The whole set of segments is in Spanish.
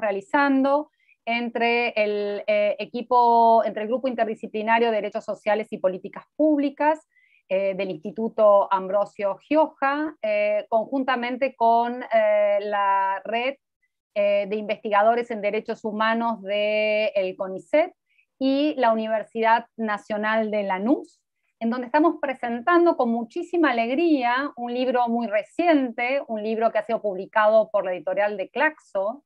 realizando entre entre el Grupo Interdisciplinario de Derechos Sociales y Políticas Públicas del Instituto Ambrosio Gioja, conjuntamente con la Red de Investigadores en Derechos Humanos del CONICET y la Universidad Nacional de Lanús, en donde estamos presentando con muchísima alegría un libro muy reciente, un libro que ha sido publicado por la editorial de Claxo,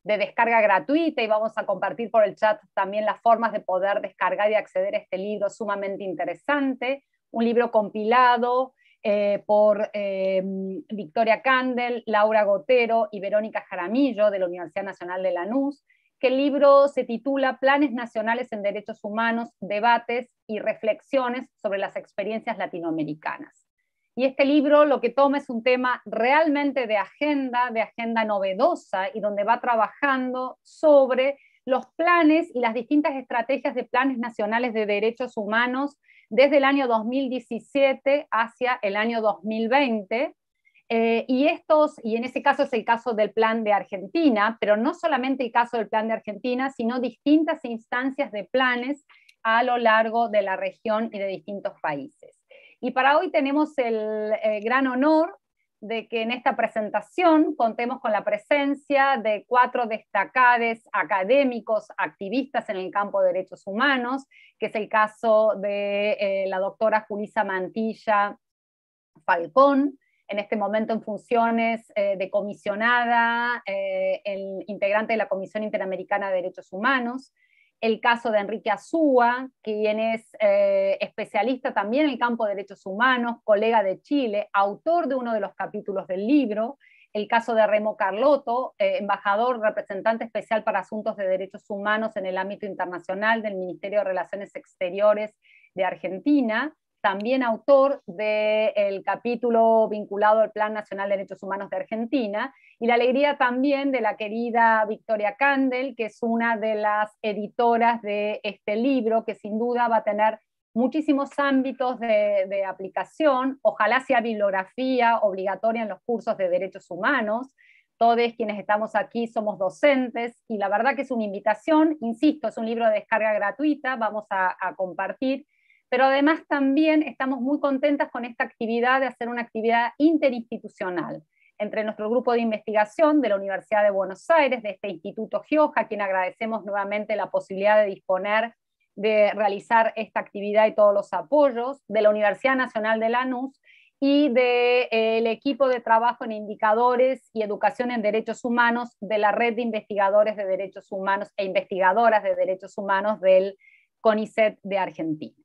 de descarga gratuita, y vamos a compartir por el chat también las formas de poder descargar y acceder a este libro sumamente interesante, un libro compilado por Victoria Candel, Laura Gotero y Verónica Jaramillo de la Universidad Nacional de Lanús, que el libro se titula Planes Nacionales en Derechos Humanos, Debates y Reflexiones sobre las Experiencias Latinoamericanas. Y este libro lo que toma es un tema realmente de agenda novedosa, y donde va trabajando sobre los planes y las distintas estrategias de planes nacionales de derechos humanos desde el año 2017 hacia el año 2020, y en ese caso es el caso del plan de Argentina, pero no solamente el caso del plan de Argentina, sino distintas instancias de planes a lo largo de la región y de distintos países. Y para hoy tenemos el gran honor de que en esta presentación contemos con la presencia de 4 destacados académicos, activistas en el campo de derechos humanos, que es el caso de la doctora Julissa Mantilla Falcón, en este momento en funciones de comisionada, el integrante de la Comisión Interamericana de Derechos Humanos, el caso de Enrique Azúa, quien es especialista también en el campo de derechos humanos, colega de Chile, autor de uno de los capítulos del libro, el caso de Remo Carlotto, embajador, representante especial para asuntos de derechos humanos en el ámbito internacional del Ministerio de Relaciones Exteriores de Argentina, también autor del capítulo vinculado al Plan Nacional de Derechos Humanos de Argentina, y la alegría también de la querida Victoria Candel, que es una de las editoras de este libro, que sin duda va a tener muchísimos ámbitos de aplicación. Ojalá sea bibliografía obligatoria en los cursos de derechos humanos. Todos quienes estamos aquí somos docentes, y la verdad que es una invitación, insisto, es un libro de descarga gratuita, vamos a compartir, pero además también estamos muy contentas con esta actividad de hacer una actividad interinstitucional entre nuestro grupo de investigación de la Universidad de Buenos Aires, de este Instituto Gioja, a quien agradecemos nuevamente la posibilidad de disponer de realizar esta actividad y todos los apoyos, de la Universidad Nacional de Lanús y del equipo de trabajo en indicadores y educación en derechos humanos de la Red de Investigadores de Derechos Humanos e Investigadoras de Derechos Humanos del CONICET de Argentina.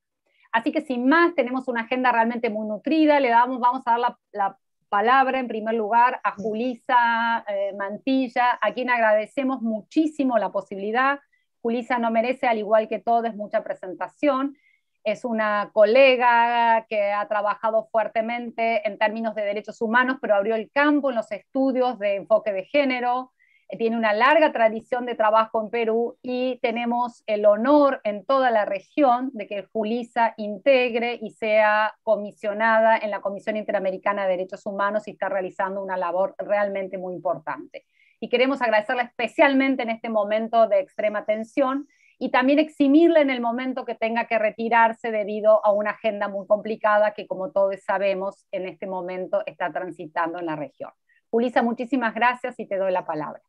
Así que sin más, tenemos una agenda realmente muy nutrida. Vamos a dar la palabra en primer lugar a Julissa Mantilla, a quien agradecemos muchísimo la posibilidad. Julissa no merece, al igual que todos, mucha presentación. Es una colega que ha trabajado fuertemente en términos de derechos humanos, pero abrió el campo en los estudios de enfoque de género. Tiene una larga tradición de trabajo en Perú, y tenemos el honor en toda la región de que Julissa integre y sea comisionada en la Comisión Interamericana de Derechos Humanos, y está realizando una labor realmente muy importante. Y queremos agradecerla especialmente en este momento de extrema tensión, y también eximirla en el momento que tenga que retirarse debido a una agenda muy complicada que, como todos sabemos, en este momento está transitando en la región. Julissa, muchísimas gracias y te doy la palabra.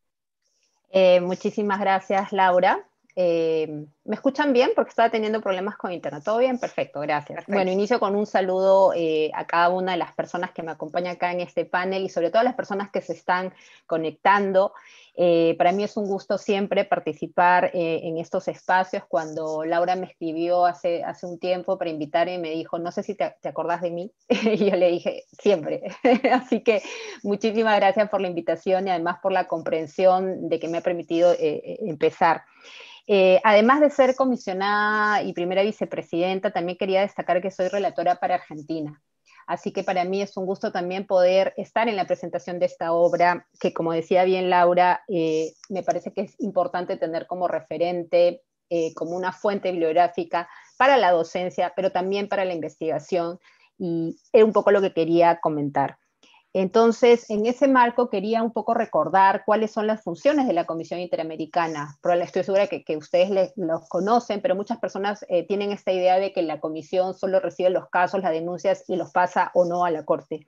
Muchísimas gracias, Laura. ¿Me escuchan bien? Porque estaba teniendo problemas con internet. ¿Todo bien? Perfecto, gracias. Perfecto. Bueno, inicio con un saludo a cada una de las personas que me acompañan acá en este panel, y sobre todo a las personas que se están conectando. Para mí es un gusto siempre participar en estos espacios. Cuando Laura me escribió hace un tiempo para invitarme, me dijo, no sé si te acordás de mí, y yo le dije, siempre. Así que muchísimas gracias por la invitación, y además por la comprensión de que me ha permitido empezar. Además de ser comisionada y primera vicepresidenta, también quería destacar que soy relatora para Argentina. Así que para mí es un gusto también poder estar en la presentación de esta obra, que, como decía bien Laura, me parece que es importante tener como referente, como una fuente bibliográfica para la docencia, pero también para la investigación, y es un poco lo que quería comentar. Entonces, en ese marco quería un poco recordar cuáles son las funciones de la Comisión Interamericana. Estoy segura que ustedes los conocen, pero muchas personas tienen esta idea de que la Comisión solo recibe los casos, las denuncias y los pasa o no a la Corte.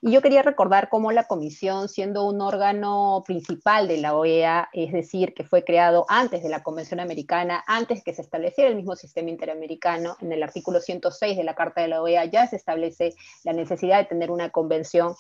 Y yo quería recordar cómo la Comisión, siendo un órgano principal de la OEA, es decir, que fue creado antes de la Convención Americana, antes que se estableciera el mismo sistema interamericano, en el artículo 106 de la Carta de la OEA ya se establece la necesidad de tener una comisión,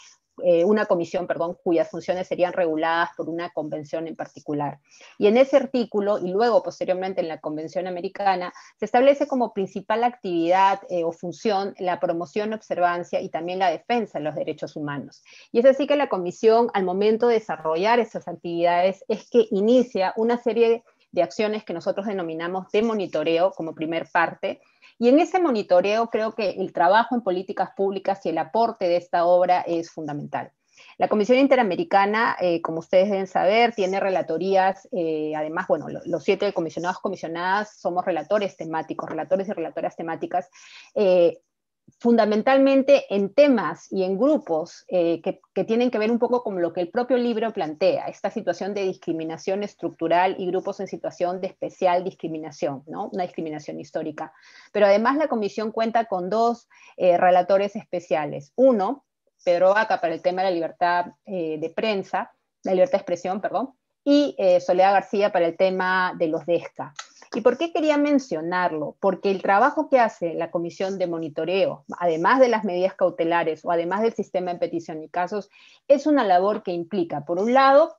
cuyas funciones serían reguladas por una convención en particular. Y en ese artículo, y luego posteriormente en la Convención Americana, se establece como principal actividad o función la promoción, observancia y también la defensa de los derechos humanos. Y es así que la Comisión, al momento de desarrollar esas actividades, es que inicia una serie de acciones que nosotros denominamos de monitoreo como primer parte. Y en ese monitoreo creo que el trabajo en políticas públicas y el aporte de esta obra es fundamental. La Comisión Interamericana, como ustedes deben saber, tiene relatorías, además, bueno, los 7 comisionados, comisionadas, somos relatores temáticos, relatores y relatoras temáticas, fundamentalmente en temas y en grupos que tienen que ver un poco con lo que el propio libro plantea, esta situación de discriminación estructural y grupos en situación de especial discriminación, ¿no? Una discriminación histórica. Pero además la comisión cuenta con 2 relatores especiales. Uno, Pedro Vaca, para el tema de la libertad de prensa, la libertad de expresión, perdón, y Soledad García para el tema de los DESCA. ¿Y por qué quería mencionarlo? Porque el trabajo que hace la Comisión de Monitoreo, además de las medidas cautelares o además del sistema de petición y casos, es una labor que implica, por un lado,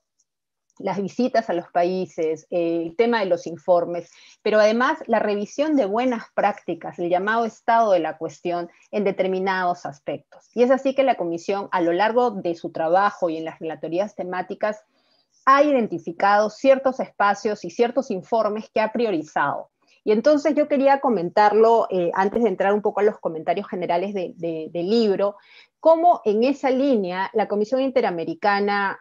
las visitas a los países, el tema de los informes, pero además la revisión de buenas prácticas, el llamado estado de la cuestión en determinados aspectos. Y es así que la Comisión, a lo largo de su trabajo y en las relatorías temáticas, ha identificado ciertos espacios y ciertos informes que ha priorizado. Y entonces yo quería comentarlo, antes de entrar un poco a los comentarios generales del libro, cómo en esa línea la Comisión Interamericana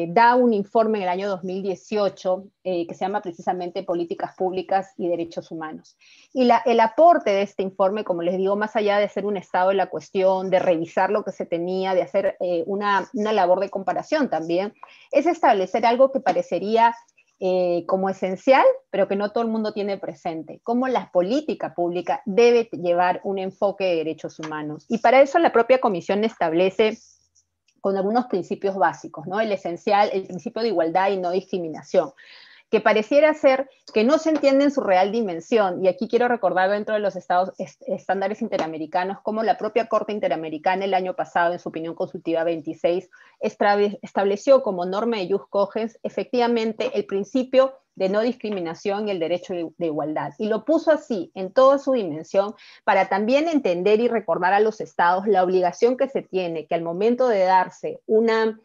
da un informe en el año 2018 que se llama precisamente Políticas Públicas y Derechos Humanos. Y el aporte de este informe, como les digo, más allá de ser un estado de la cuestión, de revisar lo que se tenía, de hacer una labor de comparación también, es establecer algo que parecería como esencial, pero que no todo el mundo tiene presente, cómo la política pública debe llevar un enfoque de derechos humanos. Y para eso la propia comisión establece con algunos principios básicos, ¿no? El esencial, el principio de igualdad y no discriminación, que pareciera ser que no se entiende en su real dimensión, y aquí quiero recordar dentro de los estándares interamericanos cómo la propia Corte Interamericana el año pasado, en su opinión consultiva 26, estableció como norma de jus cogens efectivamente el principio de no discriminación y el derecho de igualdad, y lo puso así en toda su dimensión para también entender y recordar a los estados la obligación que se tiene, que al momento de darse una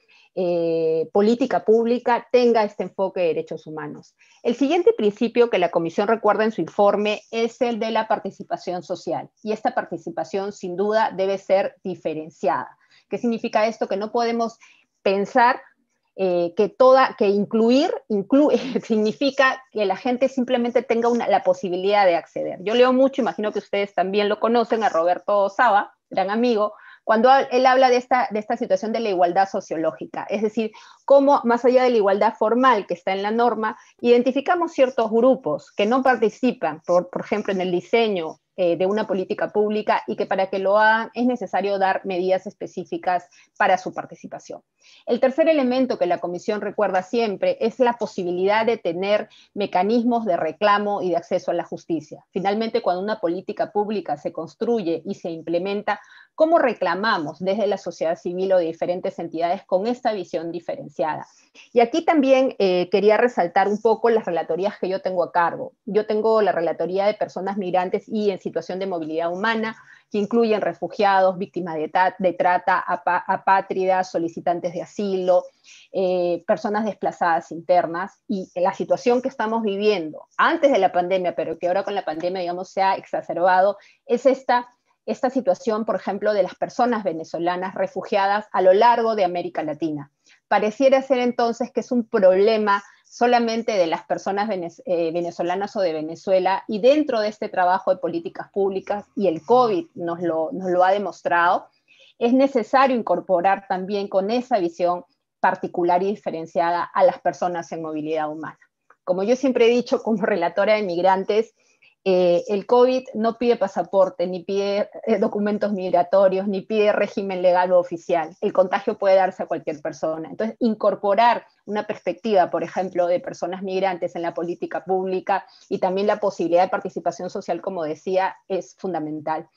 política pública tenga este enfoque de derechos humanos. El siguiente principio que la Comisión recuerda en su informe es el de la participación social, y esta participación sin duda debe ser diferenciada. ¿Qué significa esto? Que no podemos pensar que incluir significa que la gente simplemente tenga la posibilidad de acceder. Yo leo mucho, imagino que ustedes también lo conocen, a Roberto Saba, gran amigo, cuando él habla de esta situación de la igualdad sociológica, es decir, cómo más allá de la igualdad formal que está en la norma, identificamos ciertos grupos que no participan, por ejemplo, en el diseño de una política pública, y que para que lo hagan es necesario dar medidas específicas para su participación. El tercer elemento que la Comisión recuerda siempre es la posibilidad de tener mecanismos de reclamo y de acceso a la justicia. Finalmente, cuando una política pública se construye y se implementa, ¿cómo reclamamos desde la sociedad civil o de diferentes entidades con esta visión diferenciada? Y aquí también quería resaltar un poco las relatorías que yo tengo a cargo. Yo tengo la relatoría de personas migrantes y en situación de movilidad humana, que incluyen refugiados, víctimas de trata, apátridas, solicitantes de asilo, personas desplazadas internas, y la situación que estamos viviendo antes de la pandemia, pero que ahora con la pandemia, digamos, se ha exacerbado, es esta situación, por ejemplo, de las personas venezolanas refugiadas a lo largo de América Latina. Pareciera ser entonces que es un problema solamente de las personas venezolanas o de Venezuela, y dentro de este trabajo de políticas públicas, y el COVID nos lo ha demostrado, es necesario incorporar también con esa visión particular y diferenciada a las personas en movilidad humana. Como yo siempre he dicho como relatora de migrantes, el COVID no pide pasaporte, ni pide documentos migratorios, ni pide régimen legal o oficial. El contagio puede darse a cualquier persona. Entonces, incorporar una perspectiva, por ejemplo, de personas migrantes en la política pública y también la posibilidad de participación social, como decía, es fundamental.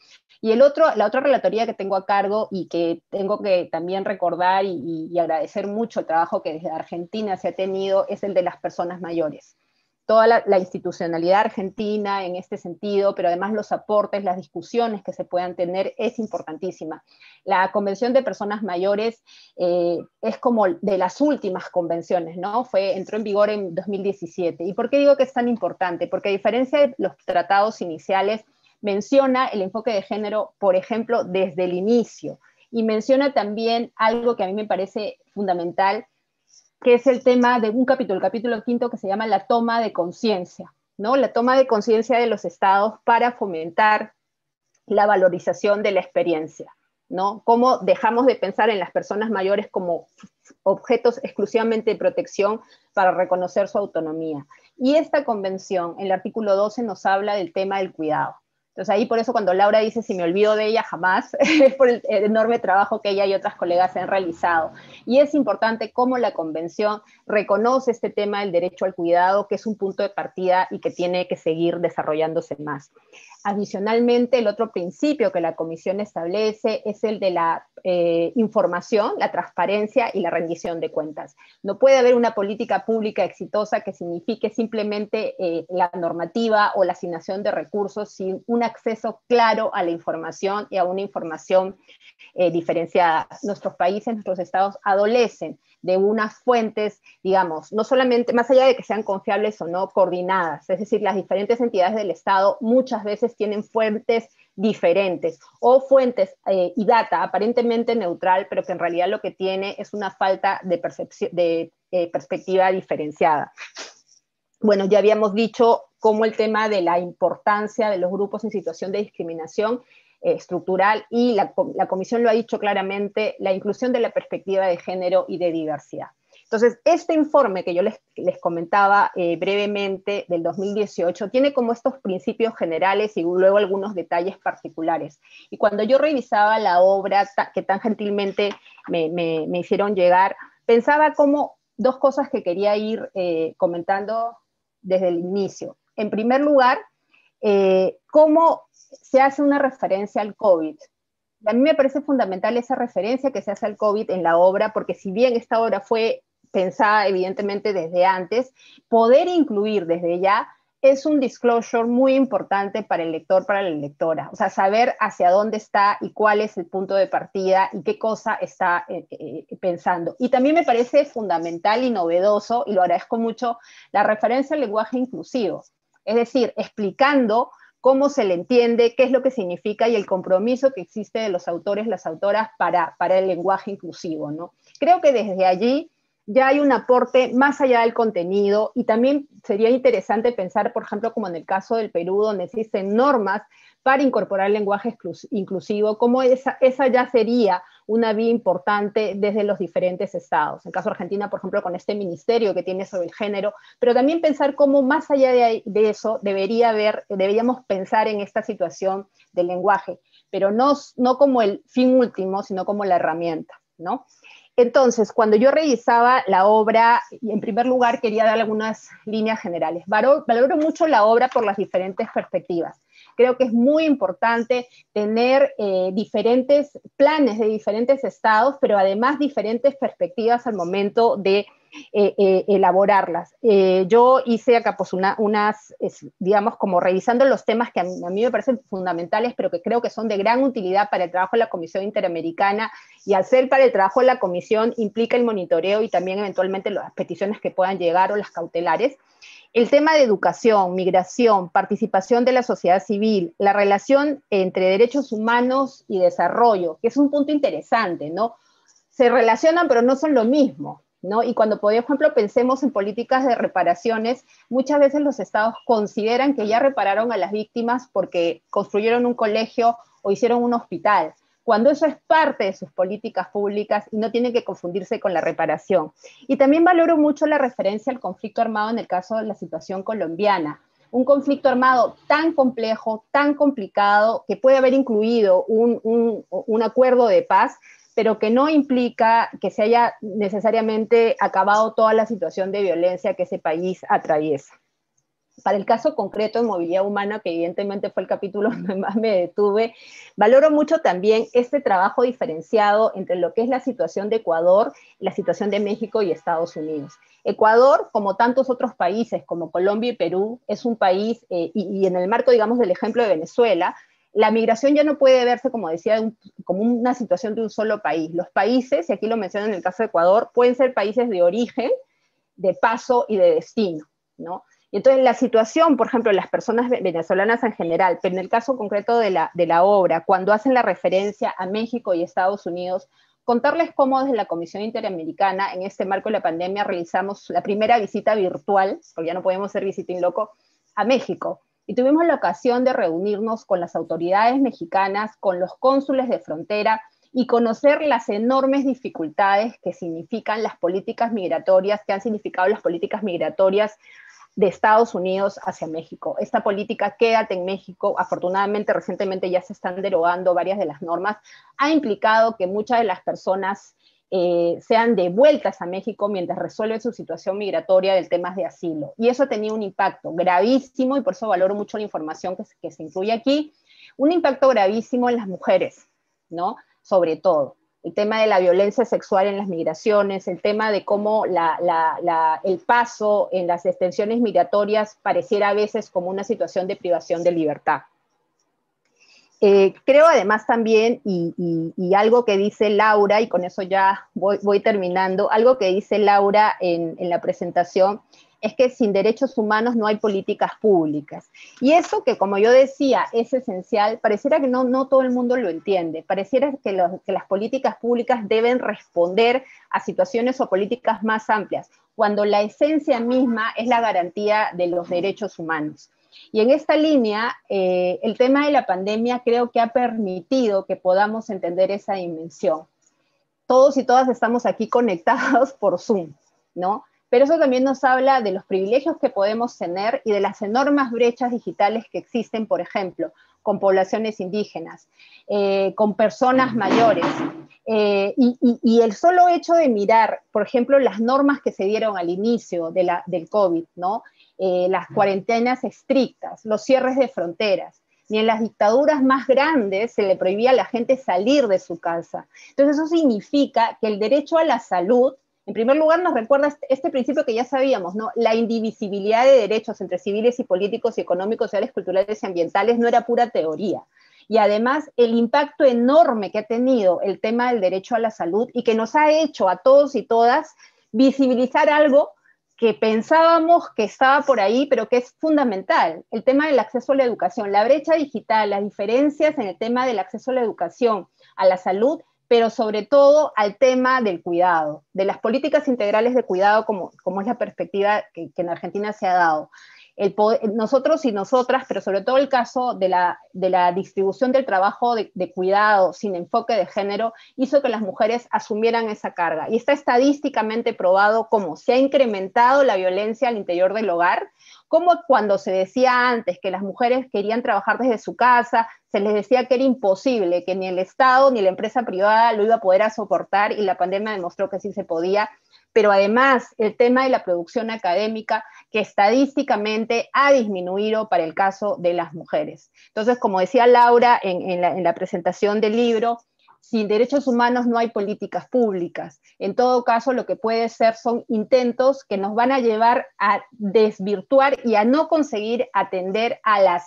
Y la otra relatoría que tengo a cargo y que tengo que también recordar y agradecer mucho el trabajo que desde Argentina se ha tenido es el de las personas mayores. Toda la institucionalidad argentina en este sentido, pero además los aportes, las discusiones que se puedan tener es importantísima. La Convención de Personas Mayores es como de las últimas convenciones, ¿no? Entró en vigor en 2017. ¿Y por qué digo que es tan importante? Porque a diferencia de los tratados iniciales, menciona el enfoque de género, por ejemplo, desde el inicio, y menciona también algo que a mí me parece fundamental, que es el tema de un capítulo, el capítulo 5, que se llama la toma de conciencia, ¿no? La toma de conciencia de los estados para fomentar la valorización de la experiencia, ¿no? Cómo dejamos de pensar en las personas mayores como objetos exclusivamente de protección para reconocer su autonomía. Y esta convención, en el artículo 12, nos habla del tema del cuidado. Entonces ahí por eso cuando Laura dice si me olvido de ella, jamás, es por el enorme trabajo que ella y otras colegas han realizado. Y es importante cómo la convención reconoce este tema del derecho al cuidado, que es un punto de partida y que tiene que seguir desarrollándose más. Adicionalmente, el otro principio que la Comisión establece es el de la información, la transparencia y la rendición de cuentas. No puede haber una política pública exitosa que signifique simplemente la normativa o la asignación de recursos sin un acceso claro a la información y a una información diferenciada. Nuestros países, nuestros estados adolecen de unas fuentes, digamos, no solamente, más allá de que sean confiables o no, coordinadas, es decir, las diferentes entidades del Estado muchas veces tienen fuentes diferentes o fuentes y data aparentemente neutral, pero que en realidad lo que tiene es una falta de perspectiva diferenciada. Bueno, ya habíamos dicho cómo el tema de la importancia de los grupos en situación de discriminación estructural, y la Comisión lo ha dicho claramente, la inclusión de la perspectiva de género y de diversidad. Entonces, este informe que yo les comentaba brevemente del 2018 tiene como estos principios generales y luego algunos detalles particulares. Y cuando yo revisaba la obra que tan gentilmente me hicieron llegar, pensaba como dos cosas que quería ir comentando desde el inicio. En primer lugar, cómo se hace una referencia al COVID. A mí me parece fundamental esa referencia que se hace al COVID en la obra, porque si bien esta obra fue pensada evidentemente desde antes, poder incluir desde ya es un disclosure muy importante para el lector, para la lectora. O sea, saber hacia dónde está y cuál es el punto de partida y qué cosa está pensando. Y también me parece fundamental y novedoso, y lo agradezco mucho, la referencia al lenguaje inclusivo. Es decir, explicando cómo se le entiende, qué es lo que significa y el compromiso que existe de los autores, las autoras para el lenguaje inclusivo, ¿no? Creo que desde allí ya hay un aporte más allá del contenido, y también sería interesante pensar, por ejemplo, como en el caso del Perú, donde existen normas para incorporar el lenguaje inclusivo, como esa ya sería una vía importante desde los diferentes estados. En el caso de Argentina, por ejemplo, con este ministerio que tiene sobre el género, pero también pensar cómo más allá de eso deberíamos pensar en esta situación del lenguaje, pero no como el fin último, sino como la herramienta, ¿no? Entonces, cuando yo revisaba la obra, en primer lugar quería dar algunas líneas generales. Valoro mucho la obra por las diferentes perspectivas. Creo que es muy importante tener diferentes planes de diferentes estados, pero además diferentes perspectivas al momento de elaborarlas. Yo hice acá pues digamos, como revisando los temas que a mí me parecen fundamentales, pero que creo que son de gran utilidad para el trabajo de la Comisión Interamericana, y al ser para el trabajo de la Comisión implica el monitoreo y también eventualmente las peticiones que puedan llegar o las cautelares. El tema de educación, migración, participación de la sociedad civil, la relación entre derechos humanos y desarrollo, que es un punto interesante, ¿no? Se relacionan pero no son lo mismo, ¿no? Y cuando, por ejemplo, pensemos en políticas de reparaciones, muchas veces los estados consideran que ya repararon a las víctimas porque construyeron un colegio o hicieron un hospital, cuando eso es parte de sus políticas públicas y no tiene que confundirse con la reparación. Y también valoro mucho la referencia al conflicto armado en el caso de la situación colombiana. Un conflicto armado tan complejo, tan complicado, que puede haber incluido un acuerdo de paz, pero que no implica que se haya necesariamente acabado toda la situación de violencia que ese país atraviesa. Para el caso concreto de movilidad humana, que evidentemente fue el capítulo donde más me detuve, valoro mucho también este trabajo diferenciado entre lo que es la situación de Ecuador y la situación de México y Estados Unidos. Ecuador, como tantos otros países, como Colombia y Perú, es un país, y en el marco, digamos, del ejemplo de Venezuela, la migración ya no puede verse, como decía, como una situación de un solo país. Los países, y aquí lo menciono en el caso de Ecuador, pueden ser países de origen, de paso y de destino, ¿no? Y entonces la situación, por ejemplo, de las personas venezolanas en general, pero en el caso concreto de la obra, cuando hacen la referencia a México y Estados Unidos, contarles cómo desde la Comisión Interamericana, en este marco de la pandemia, realizamos la primera visita virtual, porque ya no podemos hacer visita in loco, a México. Y tuvimos la ocasión de reunirnos con las autoridades mexicanas, con los cónsules de frontera, y conocer las enormes dificultades que significan las políticas migratorias, que han significado las políticas migratorias de Estados Unidos hacia México. Esta política Quédate en México, afortunadamente recientemente ya se están derogando varias de las normas, ha implicado que muchas de las personas sean devueltas a México mientras resuelven su situación migratoria del tema de asilo. Y eso ha tenido un impacto gravísimo, y por eso valoro mucho la información que se incluye aquí, un impacto gravísimo en las mujeres, ¿no? Sobre todo. El tema de la violencia sexual en las migraciones, el tema de cómo el paso en las extensiones migratorias pareciera a veces como una situación de privación de libertad. Creo además también, y algo que dice Laura, y con eso ya voy terminando, algo que dice Laura en la presentación, es que sin derechos humanos no hay políticas públicas. Y eso que, como yo decía, es esencial, pareciera que no todo el mundo lo entiende, pareciera que las políticas públicas deben responder a situaciones o políticas más amplias, cuando la esencia misma es la garantía de los derechos humanos. Y en esta línea, el tema de la pandemia creo que ha permitido que podamos entender esa dimensión. Todos y todas estamos aquí conectados por Zoom, ¿no? Pero eso también nos habla de los privilegios que podemos tener y de las enormes brechas digitales que existen, por ejemplo, con poblaciones indígenas, con personas mayores. Y el solo hecho de mirar, por ejemplo, las normas que se dieron al inicio del COVID, ¿no? Las cuarentenas estrictas, los cierres de fronteras. Ni en las dictaduras más grandes se le prohibía a la gente salir de su casa. Entonces eso significa que el derecho a la salud, en primer lugar, nos recuerda este principio que ya sabíamos, ¿no? La indivisibilidad de derechos entre civiles y políticos y económicos, sociales, culturales y ambientales no era pura teoría. Y además, el impacto enorme que ha tenido el tema del derecho a la salud y que nos ha hecho a todos y todas visibilizar algo que pensábamos que estaba por ahí, pero que es fundamental, el tema del acceso a la educación, la brecha digital, las diferencias en el tema del acceso a la educación, a la salud, pero sobre todo al tema del cuidado, de las políticas integrales de cuidado, como es la perspectiva que en Argentina se ha dado. Nosotros y nosotras, pero sobre todo el caso de la distribución del trabajo de cuidado sin enfoque de género, hizo que las mujeres asumieran esa carga. Y está estadísticamente probado cómo se ha incrementado la violencia al interior del hogar, como cuando se decía antes que las mujeres querían trabajar desde su casa, se les decía que era imposible, que ni el Estado ni la empresa privada lo iba a poder soportar, y la pandemia demostró que sí se podía. Pero además el tema de la producción académica, que estadísticamente ha disminuido para el caso de las mujeres. Entonces, como decía Laura en la presentación del libro, sin derechos humanos no hay políticas públicas. En todo caso, lo que puede ser son intentos que nos van a llevar a desvirtuar y a no conseguir atender a las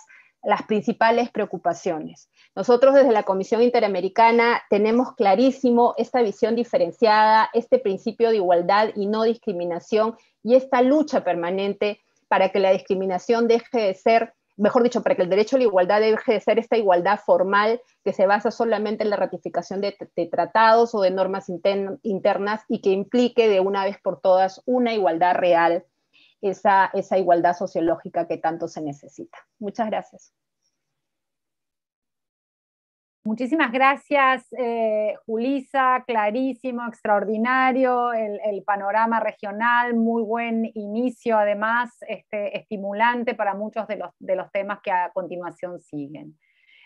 principales preocupaciones. Nosotros desde la Comisión Interamericana tenemos clarísimo esta visión diferenciada, este principio de igualdad y no discriminación, y esta lucha permanente para que la discriminación deje de ser, mejor dicho, para que el derecho a la igualdad deje de ser esta igualdad formal que se basa solamente en la ratificación de tratados o de normas internas, y que implique de una vez por todas una igualdad real, esa igualdad sociológica que tanto se necesita. Muchas gracias. Muchísimas gracias, Julissa, clarísimo, extraordinario, el panorama regional, muy buen inicio, además, estimulante para muchos de los temas que a continuación siguen.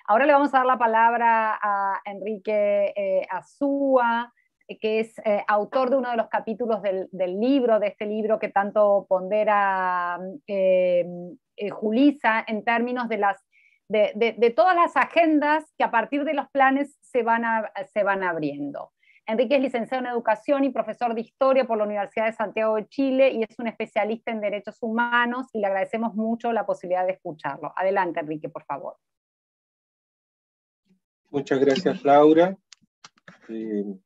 Ahora le vamos a dar la palabra a Enrique Azúa, que es autor de uno de los capítulos del libro, de este libro que tanto pondera Julissa en términos de todas las agendas que a partir de los planes se van abriendo. Enrique es licenciado en Educación y profesor de Historia por la Universidad de Santiago de Chile y es un especialista en derechos humanos y le agradecemos mucho la posibilidad de escucharlo. Adelante, Enrique, por favor. Muchas gracias, Laura.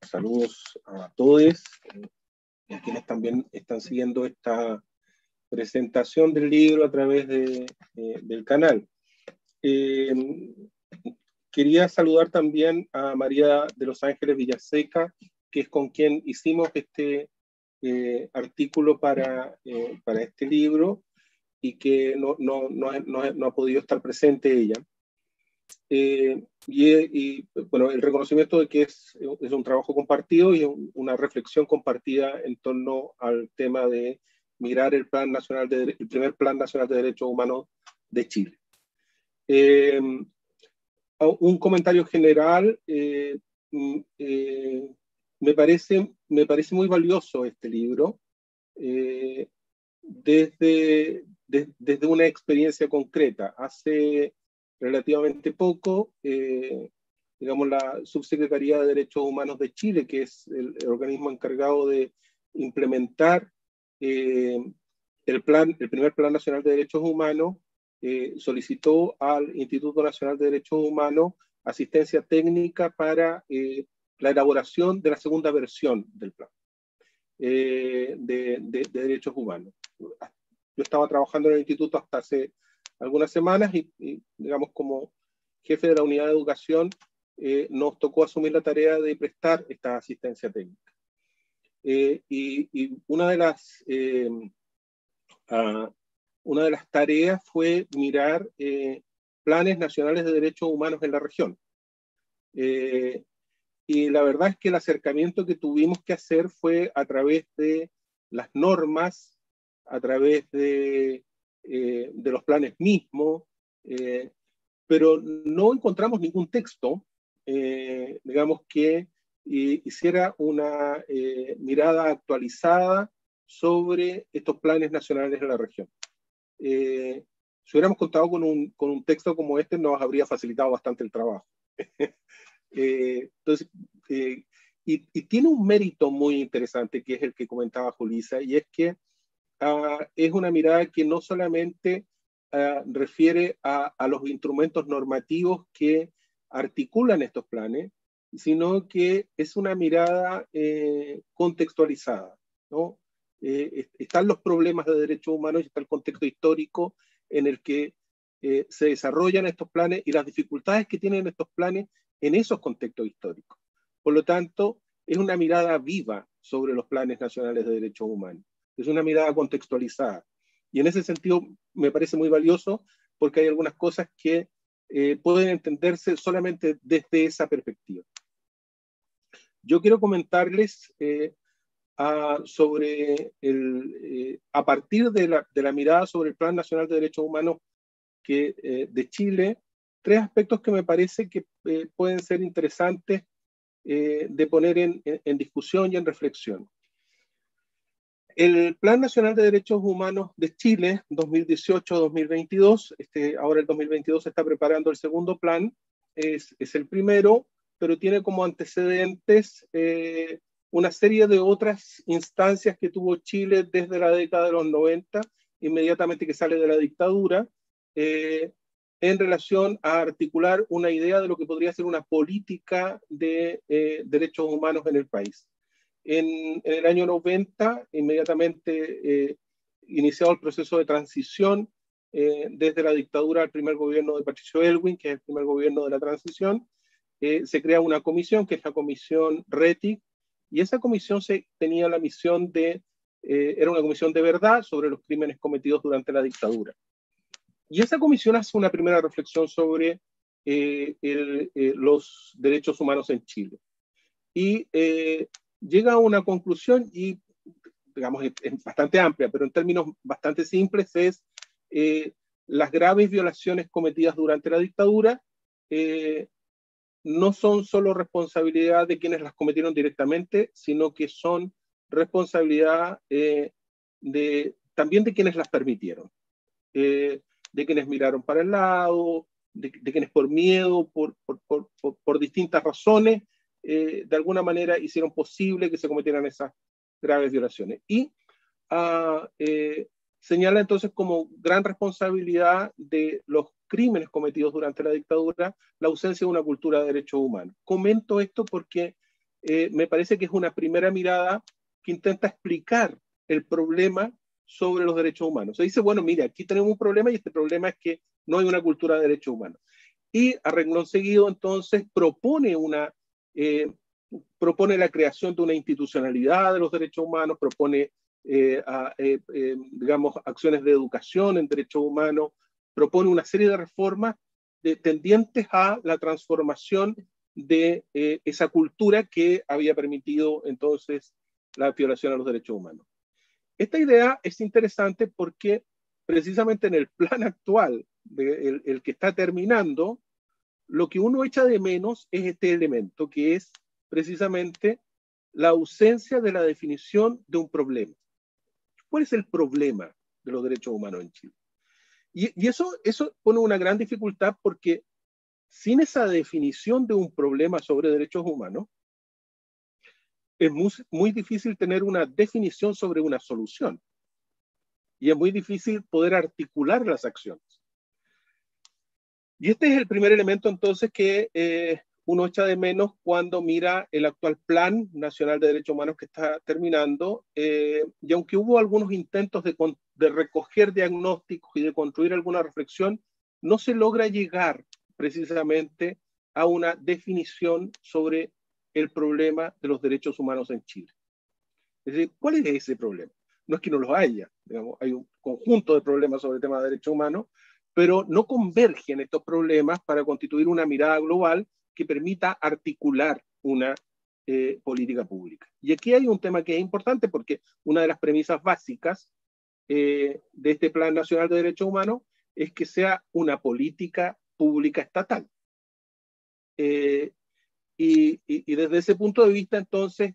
Saludos a todos y a quienes también están siguiendo esta presentación del libro a través del canal. Quería saludar también a María de los Ángeles Villaseca, que es con quien hicimos este artículo para este libro y que no ha podido estar presente ella. Bueno, el reconocimiento de que es un trabajo compartido y una reflexión compartida en torno al tema de mirar el primer Plan Nacional de Derechos Humanos de Chile. Un comentario general, me parece muy valioso este libro, desde una experiencia concreta. Hace relativamente poco, digamos, la Subsecretaría de Derechos Humanos de Chile, que es el organismo encargado de implementar el primer Plan Nacional de Derechos Humanos, solicitó al Instituto Nacional de Derechos Humanos asistencia técnica para la elaboración de la segunda versión del plan de derechos humanos. Yo estaba trabajando en el instituto hasta hace algunas semanas y digamos, como jefe de la unidad de educación, nos tocó asumir la tarea de prestar esta asistencia técnica. Y una de las tareas fue mirar planes nacionales de derechos humanos en la región. Y la verdad es que el acercamiento que tuvimos que hacer fue a través de las normas, a través de los planes mismos, pero no encontramos ningún texto, digamos, que hiciera una mirada actualizada sobre estos planes nacionales en la región. Si hubiéramos contado con un texto como este, nos habría facilitado bastante el trabajo. Entonces, y tiene un mérito muy interesante, que es el que comentaba Julissa, y es que es una mirada que no solamente refiere a los instrumentos normativos que articulan estos planes, sino que es una mirada contextualizada, ¿no? Están los problemas de derechos humanos y está el contexto histórico en el que se desarrollan estos planes y las dificultades que tienen estos planes en esos contextos históricos. Por lo tanto, es una mirada viva sobre los planes nacionales de derechos humanos. Es una mirada contextualizada. Y en ese sentido me parece muy valioso porque hay algunas cosas que pueden entenderse solamente desde esa perspectiva. Yo quiero comentarles a partir de la mirada sobre el Plan Nacional de Derechos Humanos de Chile, tres aspectos que me parece que pueden ser interesantes de poner en discusión y en reflexión. El Plan Nacional de Derechos Humanos de Chile, 2018-2022, ahora el 2022 se está preparando el segundo plan, es el primero, pero tiene como antecedentes una serie de otras instancias que tuvo Chile desde la década de los 90, inmediatamente que sale de la dictadura, en relación a articular una idea de lo que podría ser una política de derechos humanos en el país. En el año 90, inmediatamente iniciado el proceso de transición desde la dictadura al primer gobierno de Patricio Aylwin, que es el primer gobierno de la transición, se crea una comisión, que es la comisión RETIC, y esa comisión tenía la misión era una comisión de verdad sobre los crímenes cometidos durante la dictadura. Y esa comisión hace una primera reflexión sobre los derechos humanos en Chile. Y llega a una conclusión, y digamos es bastante amplia, pero en términos bastante simples es las graves violaciones cometidas durante la dictadura no son solo responsabilidad de quienes las cometieron directamente, sino que son responsabilidad también de quienes las permitieron, de quienes miraron para el lado, de quienes por miedo, por distintas razones, de alguna manera hicieron posible que se cometieran esas graves violaciones. Y señala entonces como gran responsabilidad de los crímenes cometidos durante la dictadura la ausencia de una cultura de derechos humanos. Comento esto porque me parece que es una primera mirada que intenta explicar el problema sobre los derechos humanos. Se dice, bueno, mira, aquí tenemos un problema y este problema es que no hay una cultura de derechos humanos. Y a renglón seguido, entonces, propone la creación de una institucionalidad de los derechos humanos, propone digamos, acciones de educación en derechos humanos, propone una serie de reformas tendientes a la transformación de esa cultura que había permitido entonces la violación a los derechos humanos. Esta idea es interesante porque precisamente en el plan actual, el que está terminando, lo que uno echa de menos es este elemento, que es precisamente la ausencia de la definición de un problema. ¿Cuál es el problema de los derechos humanos en Chile? Y eso pone una gran dificultad porque sin esa definición de un problema sobre derechos humanos, es muy difícil tener una definición sobre una solución. Y es muy difícil poder articular las acciones. Y este es el primer elemento entonces que uno echa de menos cuando mira el actual Plan Nacional de Derechos Humanos que está terminando, y aunque hubo algunos intentos de recoger diagnósticos y de construir alguna reflexión, no se logra llegar precisamente a una definición sobre el problema de los derechos humanos en Chile. Es decir, ¿cuál es ese problema? No es que no los haya, digamos, hay un conjunto de problemas sobre el tema de derechos humanos, pero no convergen estos problemas para constituir una mirada global que permita articular una política pública. Y aquí hay un tema que es importante porque una de las premisas básicas de este Plan Nacional de Derechos Humanos es que sea una política pública estatal. Y desde ese punto de vista, entonces,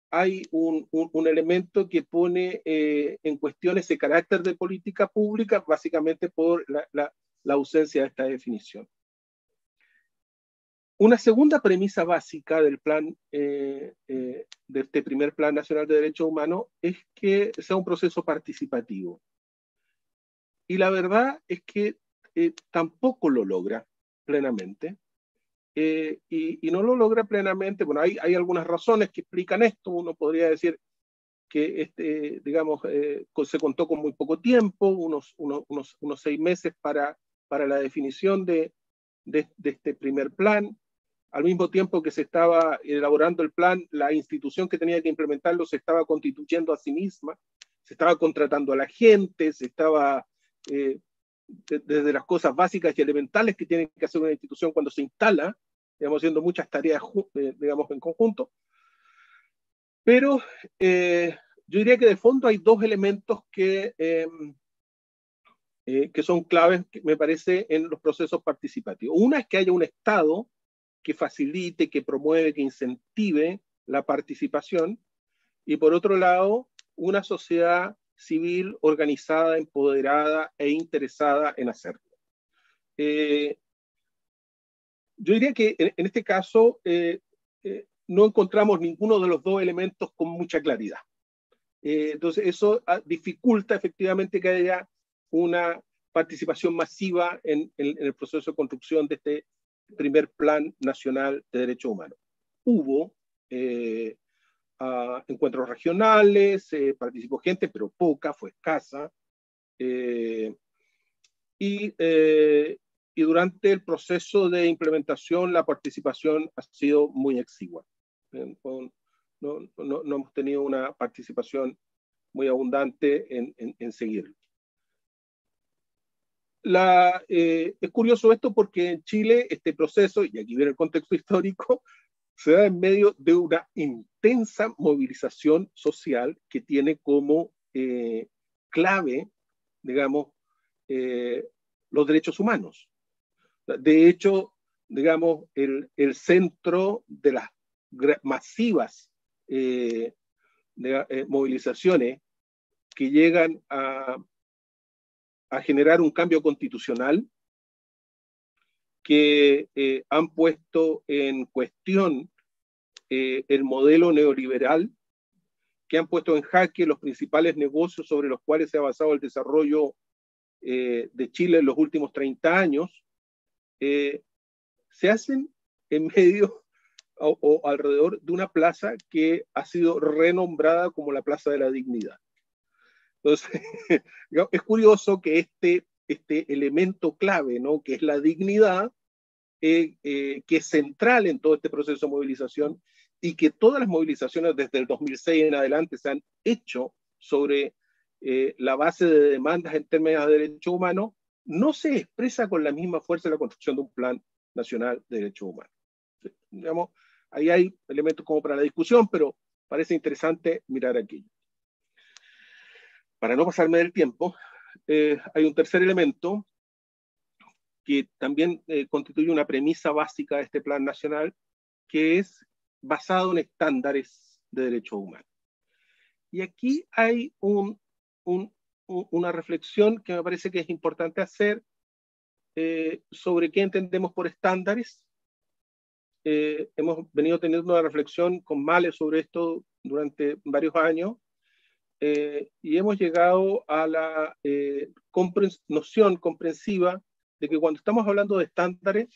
hay un elemento que pone en cuestión ese carácter de política pública, básicamente por la ausencia de esta definición. Una segunda premisa básica del plan, de este primer Plan Nacional de Derechos Humanos, es que sea un proceso participativo. Y la verdad es que tampoco lo logra plenamente. Y no lo logra plenamente. Bueno, hay algunas razones que explican esto. Uno podría decir que digamos, se contó con muy poco tiempo, unos 6 meses para la definición de este primer plan. Al mismo tiempo que se estaba elaborando el plan, la institución que tenía que implementarlo se estaba constituyendo a sí misma, se estaba contratando a la gente, se estaba desde las cosas básicas y elementales que tiene que hacer una institución cuando se instala, digamos, haciendo muchas tareas, digamos, en conjunto. Pero yo diría que de fondo hay dos elementos que son claves, me parece, en los procesos participativos. Una es que haya un Estado que facilite, que promueve, que incentive la participación, y por otro lado, una sociedad civil organizada, empoderada e interesada en hacerlo. Yo diría que en este caso no encontramos ninguno de los dos elementos con mucha claridad. Entonces eso dificulta efectivamente que haya una participación masiva en el proceso de construcción de este primer Plan Nacional de Derechos Humanos. Hubo encuentros regionales, participó gente, pero poca, fue escasa. Y durante el proceso de implementación la participación ha sido muy exigua. No hemos tenido una participación muy abundante en seguirlo. Es curioso esto porque en Chile este proceso, y aquí viene el contexto histórico, se da en medio de una intensa movilización social que tiene como clave, digamos, los derechos humanos. De hecho, digamos, el centro de las masivas movilizaciones que llegan a generar un cambio constitucional, que han puesto en cuestión el modelo neoliberal, que han puesto en jaque los principales negocios sobre los cuales se ha basado el desarrollo de Chile en los últimos 30 años, se hacen en medio o alrededor de una plaza que ha sido renombrada como la Plaza de la Dignidad. Entonces, es curioso que este elemento clave, ¿no?, que es la dignidad, que es central en todo este proceso de movilización, y que todas las movilizaciones desde el 2006 en adelante se han hecho sobre la base de demandas en términos de derechos humanos, no se expresa con la misma fuerza en la construcción de un plan nacional de derechos humanos. Digamos, ahí hay elementos como para la discusión, pero parece interesante mirar aquello. Para no pasarme del tiempo, hay un tercer elemento que también constituye una premisa básica de este plan nacional, que es basado en estándares de derechos humanos. Y aquí hay una reflexión que me parece que es importante hacer sobre qué entendemos por estándares. Hemos venido teniendo una reflexión con Male sobre esto durante varios años, y hemos llegado a la noción comprensiva de que cuando estamos hablando de estándares,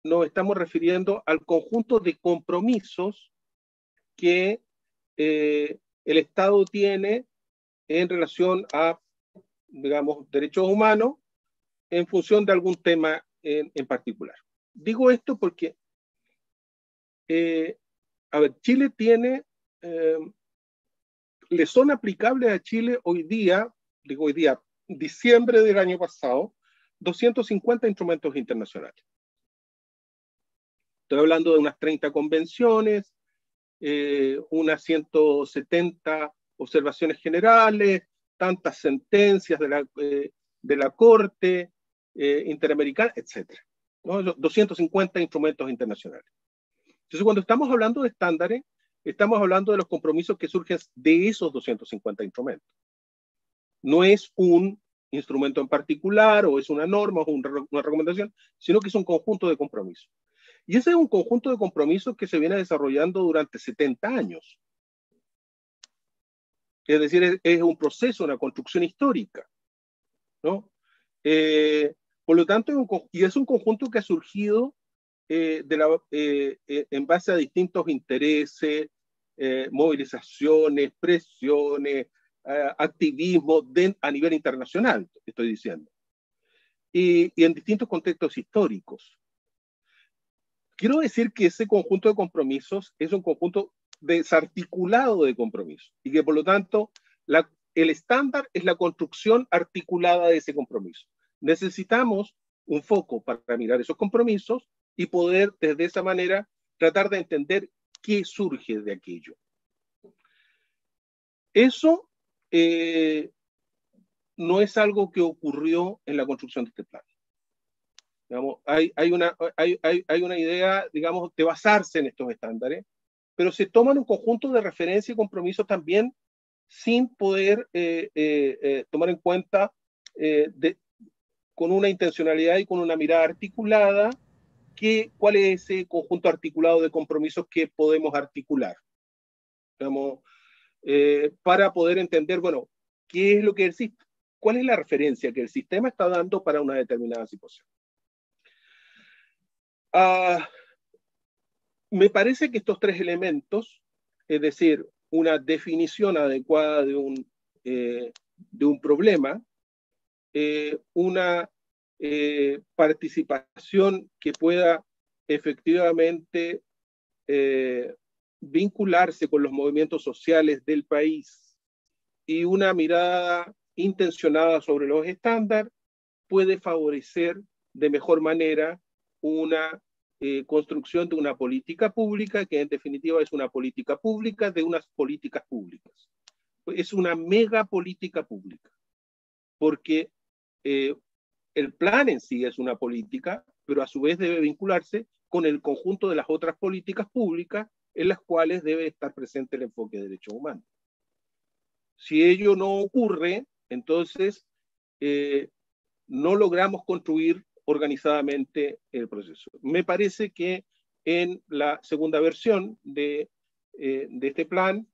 nos estamos refiriendo al conjunto de compromisos que el Estado tiene en relación a, digamos, derechos humanos en función de algún tema en particular. Digo esto porque, a ver, Chile tiene, le son aplicables a Chile hoy día, digo hoy día, diciembre del año pasado, 250 instrumentos internacionales. Estoy hablando de unas 30 convenciones, unas 170 observaciones generales, tantas sentencias de la Corte Interamericana, etc. ¿No? 250 instrumentos internacionales. Entonces, cuando estamos hablando de estándares, estamos hablando de los compromisos que surgen de esos 250 instrumentos. No es un instrumento en particular, o es una norma, o una recomendación, sino que es un conjunto de compromisos. Y ese es un conjunto de compromisos que se viene desarrollando durante 70 años. Es decir, es un proceso, una construcción histórica, ¿no? Por lo tanto, es un conjunto que ha surgido en base a distintos intereses, movilizaciones, presiones, activismo a nivel internacional, estoy diciendo, y en distintos contextos históricos. Quiero decir que ese conjunto de compromisos es un conjunto desarticulado de compromisos, y que por lo tanto el estándar es la construcción articulada de ese compromiso. Necesitamos un foco para mirar esos compromisos y poder desde esa manera tratar de entender qué surge de aquello. Eso no es algo que ocurrió en la construcción de este plan. Digamos, hay una idea, digamos, de basarse en estos estándares, pero se toman un conjunto de referencias y compromisos también sin poder tomar en cuenta con una intencionalidad y con una mirada articulada cuál es ese conjunto articulado de compromisos que podemos articular, digamos, para poder entender, bueno, qué es lo que existe, cuál es la referencia que el sistema está dando para una determinada situación. Me parece que estos tres elementos, es decir, una definición adecuada de un problema, una participación que pueda efectivamente vincularse con los movimientos sociales del país, y una mirada intencionada sobre los estándares, puede favorecer de mejor manera una construcción de una política pública, que en definitiva es una política pública de unas políticas públicas. Es una mega política pública, porque el plan en sí es una política, pero a su vez debe vincularse con el conjunto de las otras políticas públicas en las cuales debe estar presente el enfoque de derechos humanos. Si ello no ocurre, entonces no logramos construir organizadamente el proceso. Me parece que en la segunda versión de este plan,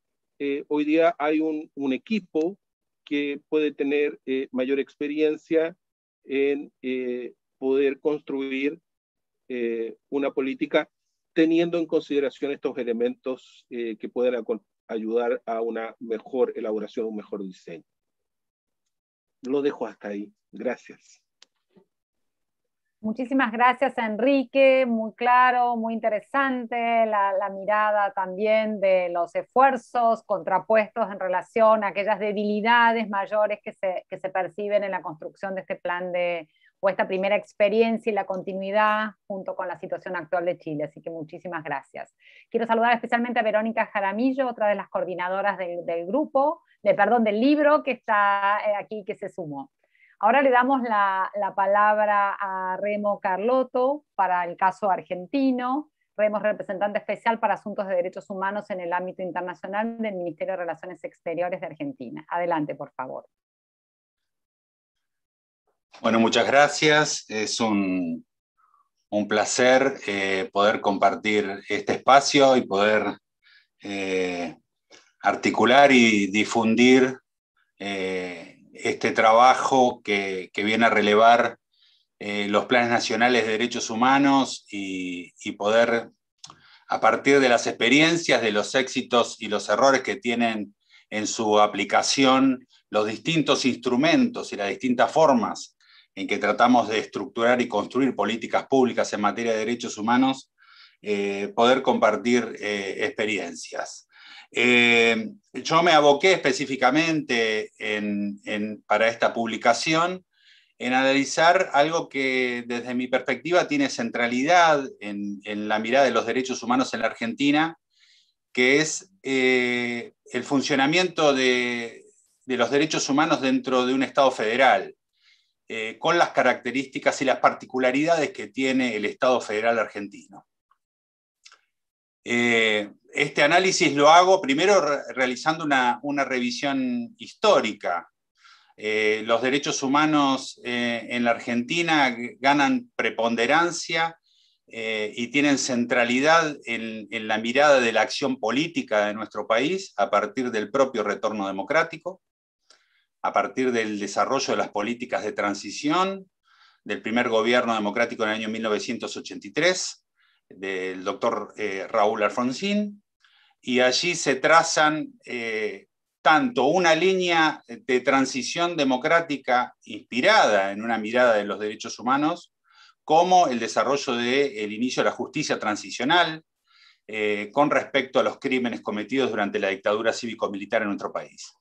hoy día hay un equipo que puede tener mayor experiencia en poder construir una política teniendo en consideración estos elementos que pueden ayudar a una mejor elaboración, un mejor diseño. Lo dejo hasta ahí. Gracias. Muchísimas gracias, Enrique, muy claro, muy interesante, la mirada también de los esfuerzos contrapuestos en relación a aquellas debilidades mayores que se perciben en la construcción de este plan o esta primera experiencia y la continuidad junto con la situación actual de Chile, así que muchísimas gracias. Quiero saludar especialmente a Verónica Jaramillo, otra de las coordinadoras del grupo, del libro que está aquí, que se sumó. Ahora le damos la palabra a Remo Carlotto para el caso argentino. Remo es representante especial para asuntos de derechos humanos en el ámbito internacional del Ministerio de Relaciones Exteriores de Argentina. Adelante, por favor. Bueno, muchas gracias. Es un placer poder compartir este espacio y poder articular y difundir este trabajo que viene a relevar los planes nacionales de derechos humanos y poder, a partir de las experiencias, de los éxitos y los errores que tienen en su aplicación, los distintos instrumentos y las distintas formas en que tratamos de estructurar y construir políticas públicas en materia de derechos humanos, poder compartir experiencias. Yo me aboqué específicamente para esta publicación en analizar algo que desde mi perspectiva tiene centralidad en la mirada de los derechos humanos en la Argentina, que es el funcionamiento de los derechos humanos dentro de un Estado federal, con las características y las particularidades que tiene el Estado federal argentino. Este análisis lo hago primero realizando una revisión histórica. Los derechos humanos en la Argentina ganan preponderancia y tienen centralidad en la mirada de la acción política de nuestro país a partir del propio retorno democrático, a partir del desarrollo de las políticas de transición, del primer gobierno democrático en el año 1983, del doctor Raúl Alfonsín, y allí se trazan tanto una línea de transición democrática inspirada en una mirada de los derechos humanos, como el desarrollo del inicio de la justicia transicional con respecto a los crímenes cometidos durante la dictadura cívico-militar en nuestro país.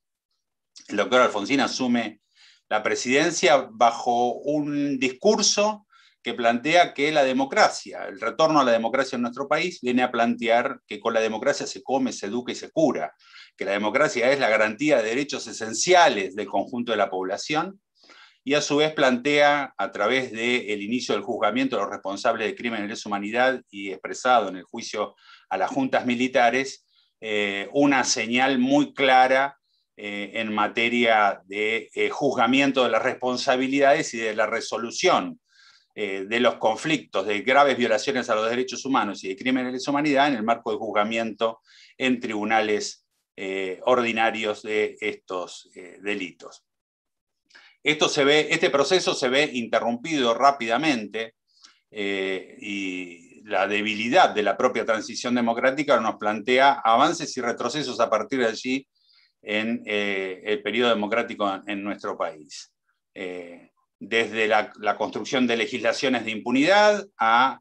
El doctor Alfonsín asume la presidencia bajo un discurso que plantea que la democracia, el retorno a la democracia en nuestro país, viene a plantear que con la democracia se come, se educa y se cura, que la democracia es la garantía de derechos esenciales del conjunto de la población, y a su vez plantea, a través del inicio del juzgamiento de los responsables de crímenes de lesa humanidad y expresado en el juicio a las juntas militares, una señal muy clara en materia de juzgamiento de las responsabilidades y de la resolución de los conflictos de graves violaciones a los derechos humanos y de crímenes de lesa humanidad en el marco de juzgamiento en tribunales ordinarios de estos delitos. Este proceso se ve interrumpido rápidamente y la debilidad de la propia transición democrática nos plantea avances y retrocesos a partir de allí en el periodo democrático en nuestro país. Desde la construcción de legislaciones de impunidad a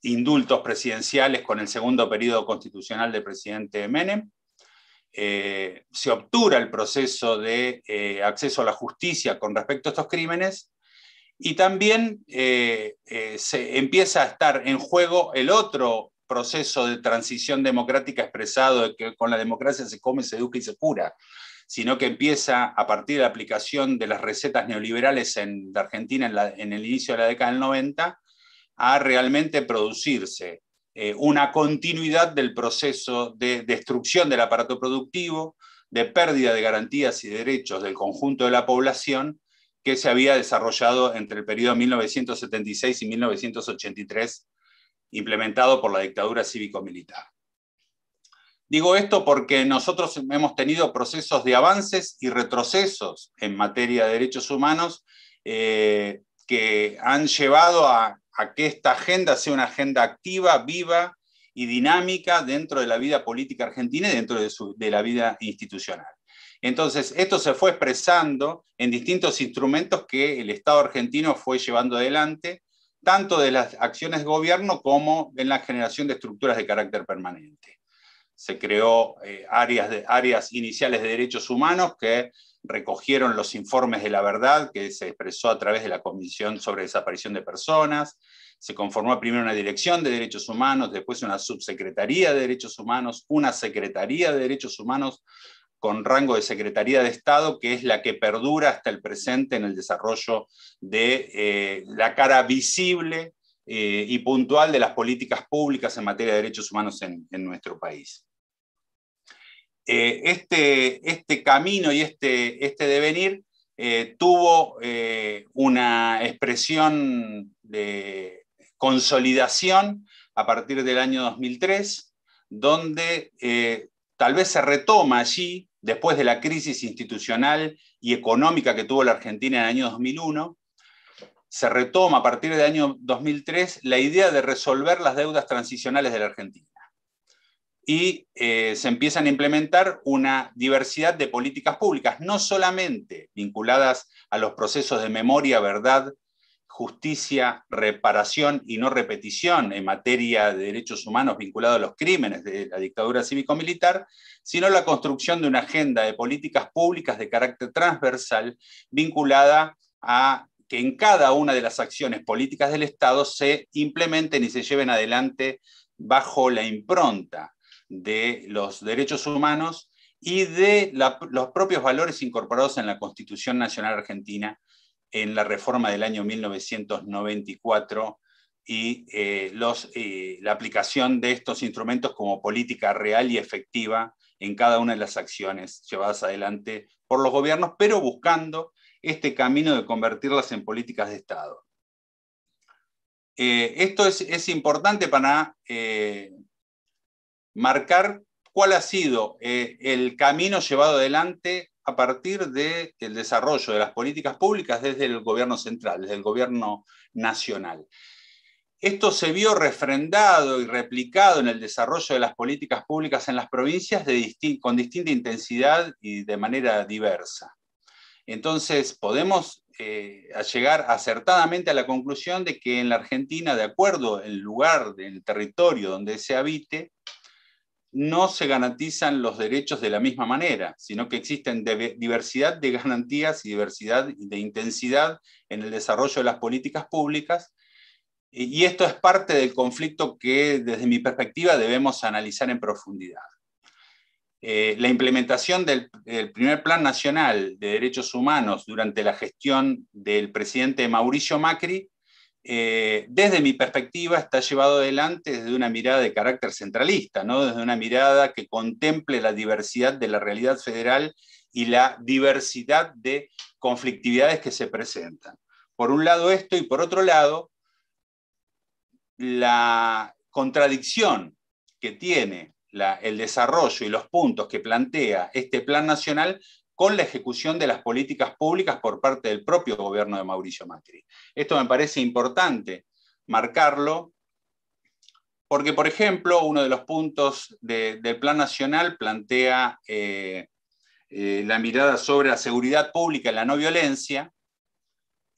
indultos presidenciales con el segundo periodo constitucional del presidente Menem, se obtura el proceso de acceso a la justicia con respecto a estos crímenes, y también se empieza a estar en juego el otro proceso de transición democrática expresado de que con la democracia se come, se educa y se cura, sino que empieza a partir de la aplicación de las recetas neoliberales en la Argentina en el inicio de la década del 90, a realmente producirse una continuidad del proceso de destrucción del aparato productivo, de pérdida de garantías y derechos del conjunto de la población que se había desarrollado entre el periodo 1976 y 1983, implementado por la dictadura cívico-militar. Digo esto porque nosotros hemos tenido procesos de avances y retrocesos en materia de derechos humanos que han llevado a que esta agenda sea una agenda activa, viva y dinámica dentro de la vida política argentina y dentro de la vida institucional. Entonces, esto se fue expresando en distintos instrumentos que el Estado argentino fue llevando adelante, tanto de las acciones de gobierno como en la generación de estructuras de carácter permanente. Se creó áreas iniciales de derechos humanos que recogieron los informes de la verdad que se expresó a través de la Comisión sobre Desaparición de Personas. Se conformó primero una dirección de derechos humanos, después una subsecretaría de derechos humanos, una secretaría de derechos humanos con rango de Secretaría de Estado, que es la que perdura hasta el presente en el desarrollo de la cara visible y puntual de las políticas públicas en materia de derechos humanos en nuestro país. Este camino y este devenir tuvo una expresión de consolidación a partir del año 2003, donde tal vez se retoma allí, después de la crisis institucional y económica que tuvo la Argentina en el año 2001, se retoma a partir del año 2003 la idea de resolver las deudas transicionales de la Argentina. Y se empiezan a implementar una diversidad de políticas públicas, no solamente vinculadas a los procesos de memoria, verdad, justicia, reparación y no repetición en materia de derechos humanos vinculados a los crímenes de la dictadura cívico-militar, sino la construcción de una agenda de políticas públicas de carácter transversal vinculada a que en cada una de las acciones políticas del Estado se implementen y se lleven adelante bajo la impronta de los derechos humanos y de los propios valores incorporados en la Constitución Nacional Argentina en la reforma del año 1994 y la aplicación de estos instrumentos como política real y efectiva en cada una de las acciones llevadas adelante por los gobiernos, pero buscando este camino de convertirlas en políticas de Estado. Esto es importante para marcar cuál ha sido el camino llevado adelante a partir del desarrollo de las políticas públicas desde el gobierno central, desde el gobierno nacional. Esto se vio refrendado y replicado en el desarrollo de las políticas públicas en las provincias con distinta intensidad y de manera diversa. Entonces, podemos llegar acertadamente a la conclusión de que en la Argentina, de acuerdo al lugar del territorio donde se habite, no se garantizan los derechos de la misma manera, sino que existen diversidad de garantías y diversidad de intensidad en el desarrollo de las políticas públicas, y esto es parte del conflicto que, desde mi perspectiva, debemos analizar en profundidad. La implementación del primer Plan Nacional de Derechos Humanos durante la gestión del presidente Mauricio Macri, desde mi perspectiva, está llevado adelante desde una mirada de carácter centralista, ¿no? Desde una mirada que contemple la diversidad de la realidad federal y la diversidad de conflictividades que se presentan. Por un lado esto, y por otro lado, la contradicción que tiene el desarrollo y los puntos que plantea este plan nacional con la ejecución de las políticas públicas por parte del propio gobierno de Mauricio Macri. Esto me parece importante marcarlo, porque, por ejemplo, uno de los puntos del Plan Nacional plantea la mirada sobre la seguridad pública y la no violencia,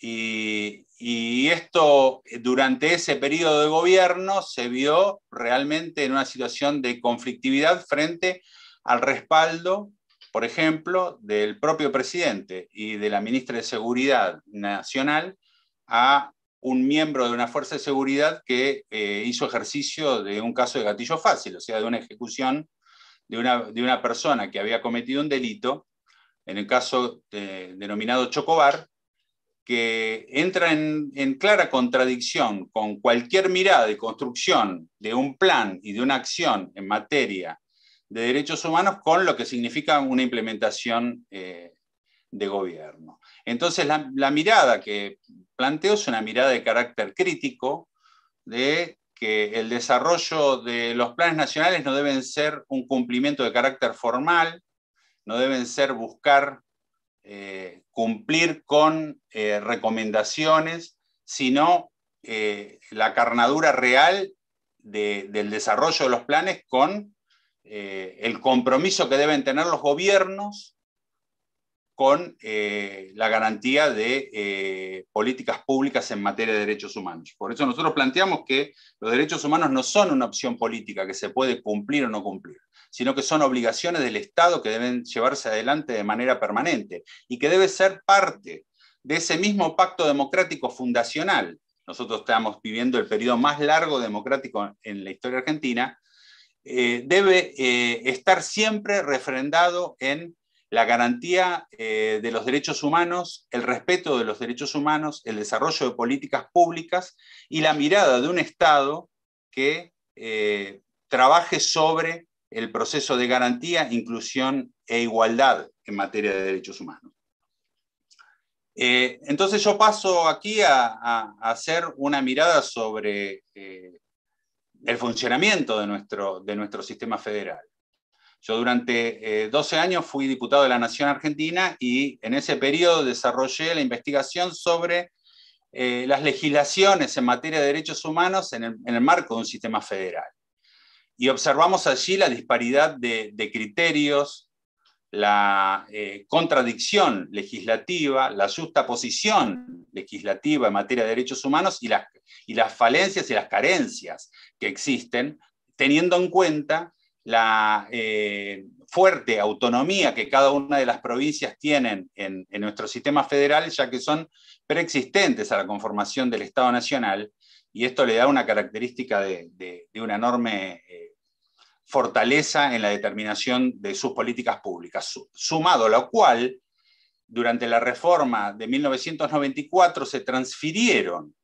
y esto durante ese periodo de gobierno se vio realmente en una situación de conflictividad frente al respaldo, por ejemplo, del propio presidente y de la ministra de Seguridad Nacional a un miembro de una fuerza de seguridad que hizo ejercicio de un caso de gatillo fácil, o sea, de una ejecución de una persona que había cometido un delito, en el caso denominado Chocobar, que entra en clara contradicción con cualquier mirada de construcción de un plan y de una acción en materia de derechos humanos con lo que significa una implementación de gobierno. Entonces, la mirada que planteo es una mirada de carácter crítico, de que el desarrollo de los planes nacionales no deben ser un cumplimiento de carácter formal, no deben ser buscar cumplir con recomendaciones, sino la carnadura real del desarrollo de los planes con el compromiso que deben tener los gobiernos con la garantía de políticas públicas en materia de derechos humanos. Por eso nosotros planteamos que los derechos humanos no son una opción política que se puede cumplir o no cumplir, sino que son obligaciones del Estado que deben llevarse adelante de manera permanente y que debe ser parte de ese mismo pacto democrático fundacional. Nosotros estamos viviendo el periodo más largo democrático en la historia argentina, debe estar siempre refrendado en la garantía de los derechos humanos, el respeto de los derechos humanos, el desarrollo de políticas públicas y la mirada de un Estado que trabaje sobre el proceso de garantía, inclusión e igualdad en materia de derechos humanos. Entonces yo paso aquí a hacer una mirada sobre el funcionamiento de nuestro sistema federal. Yo durante 12 años fui diputado de la Nación Argentina y en ese periodo desarrollé la investigación sobre las legislaciones en materia de derechos humanos en el marco de un sistema federal. Y observamos allí la disparidad de criterios, la contradicción legislativa, la justaposición legislativa en materia de derechos humanos y las falencias y las carencias que existen, teniendo en cuenta la fuerte autonomía que cada una de las provincias tienen en nuestro sistema federal, ya que son preexistentes a la conformación del Estado Nacional, y esto le da una característica de una enorme fortaleza en la determinación de sus políticas públicas, sumado a lo cual, durante la reforma de 1994 se transfirieron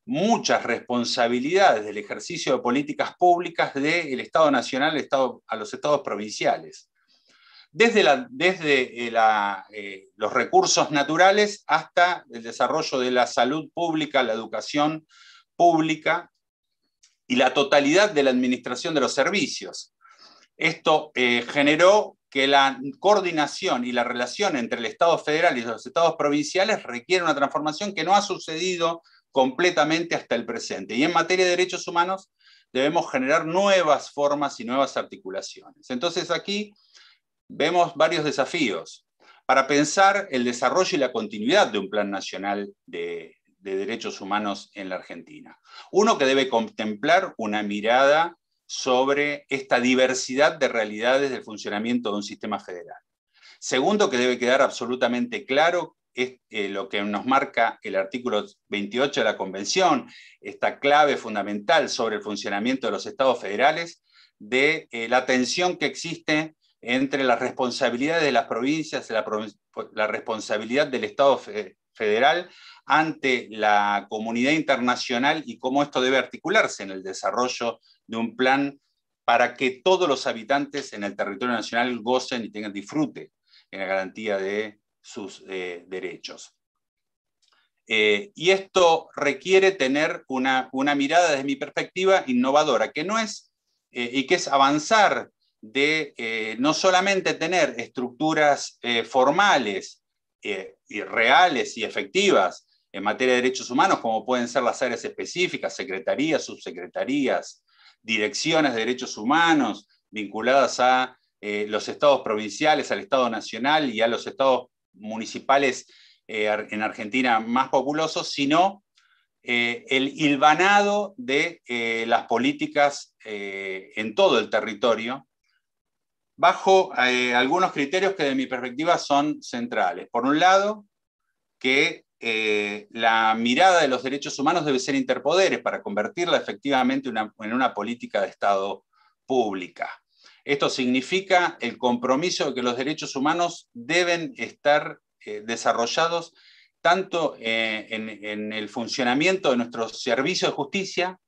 muchas responsabilidades del ejercicio de políticas públicas del Estado Nacional a los estados provinciales. Desde los recursos naturales hasta el desarrollo de la salud pública, la educación pública y la totalidad de la administración de los servicios. Esto generó que la coordinación y la relación entre el Estado federal y los estados provinciales requiere una transformación que no ha sucedido completamente hasta el presente. Y en materia de derechos humanos debemos generar nuevas formas y nuevas articulaciones. Entonces aquí vemos varios desafíos para pensar el desarrollo y la continuidad de un plan nacional de derechos humanos en la Argentina. Uno, que debe contemplar una mirada sobre esta diversidad de realidades del funcionamiento de un sistema federal. Segundo, que debe quedar absolutamente claro es lo que nos marca el artículo 28 de la Convención, esta clave fundamental sobre el funcionamiento de los estados federales, de la tensión que existe entre las responsabilidades de las provincias, la responsabilidad del Estado federal ante la comunidad internacional y cómo esto debe articularse en el desarrollo de un plan para que todos los habitantes en el territorio nacional gocen y tengan disfrute en la garantía de sus derechos. Y esto requiere tener una mirada, desde mi perspectiva, innovadora, que no es, y que es avanzar de no solamente tener estructuras formales y reales y efectivas en materia de derechos humanos, como pueden ser las áreas específicas, secretarías, subsecretarías, direcciones de derechos humanos vinculadas a los estados provinciales, al Estado Nacional y a los estados municipales en Argentina más populosos, sino el hilvanado de las políticas en todo el territorio, bajo algunos criterios que de mi perspectiva son centrales. Por un lado, que la mirada de los derechos humanos debe ser interpoderes para convertirla efectivamente en una política de Estado pública. Esto significa el compromiso de que los derechos humanos deben estar desarrollados tanto en el funcionamiento de nuestro servicio de justicia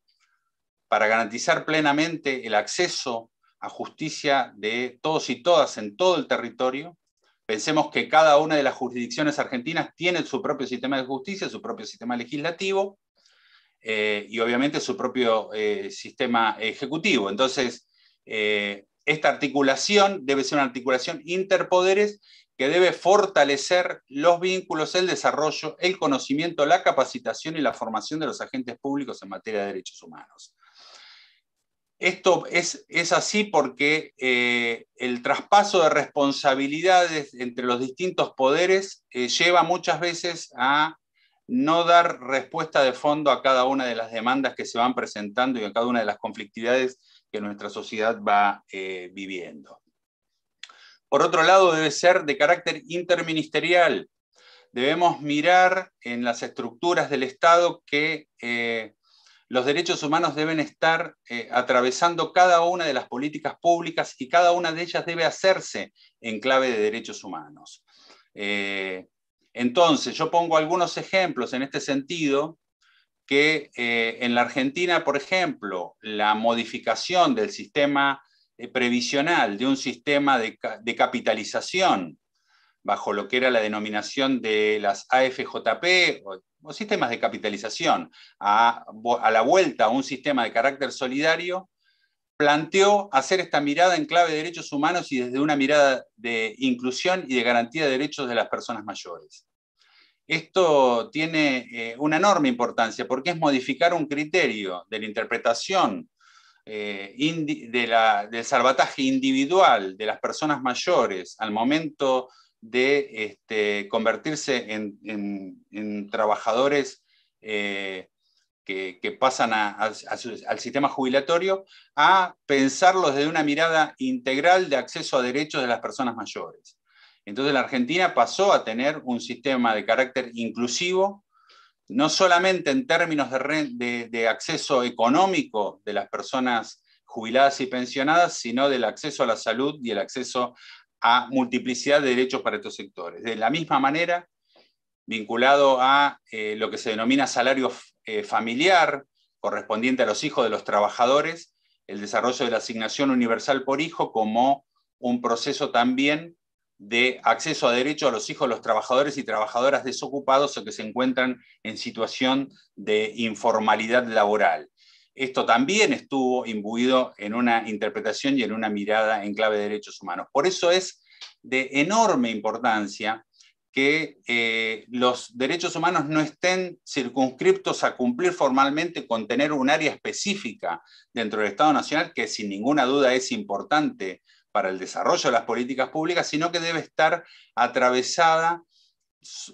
para garantizar plenamente el acceso a justicia de todos y todas en todo el territorio. Pensemos que cada una de las jurisdicciones argentinas tiene su propio sistema de justicia, su propio sistema legislativo y obviamente su propio sistema ejecutivo. Entonces, esta articulación debe ser una articulación interpoderes que debe fortalecer los vínculos, el desarrollo, el conocimiento, la capacitación y la formación de los agentes públicos en materia de derechos humanos. Esto es así porque el traspaso de responsabilidades entre los distintos poderes lleva muchas veces a no dar respuesta de fondo a cada una de las demandas que se van presentando y a cada una de las conflictividades que nuestra sociedad va viviendo. Por otro lado, debe ser de carácter interministerial. Debemos mirar en las estructuras del Estado que los derechos humanos deben estar atravesando cada una de las políticas públicas y cada una de ellas debe hacerse en clave de derechos humanos. Entonces, yo pongo algunos ejemplos en este sentido, que en la Argentina, por ejemplo, la modificación del sistema previsional, de un sistema de capitalización, bajo lo que era la denominación de las AFJP, o sistemas de capitalización, a la vuelta a un sistema de carácter solidario, planteó hacer esta mirada en clave de derechos humanos y desde una mirada de inclusión y de garantía de derechos de las personas mayores. Esto tiene una enorme importancia porque es modificar un criterio de la interpretación del salvataje individual de las personas mayores al momento de convertirse en trabajadores que pasan al sistema jubilatorio, a pensarlos desde una mirada integral de acceso a derechos de las personas mayores. Entonces la Argentina pasó a tener un sistema de carácter inclusivo, no solamente en términos de acceso económico de las personas jubiladas y pensionadas, sino del acceso a la salud y el acceso a multiplicidad de derechos para estos sectores. De la misma manera, vinculado a lo que se denomina salario familiar, correspondiente a los hijos de los trabajadores, el desarrollo de la asignación universal por hijo como un proceso también de acceso a derechos a los hijos de los trabajadores y trabajadoras desocupados o que se encuentran en situación de informalidad laboral. Esto también estuvo imbuido en una interpretación y en una mirada en clave de derechos humanos. Por eso es de enorme importancia que los derechos humanos no estén circunscriptos a cumplir formalmente con tener un área específica dentro del Estado Nacional, que sin ninguna duda es importante para el desarrollo de las políticas públicas, sino que debe estar atravesada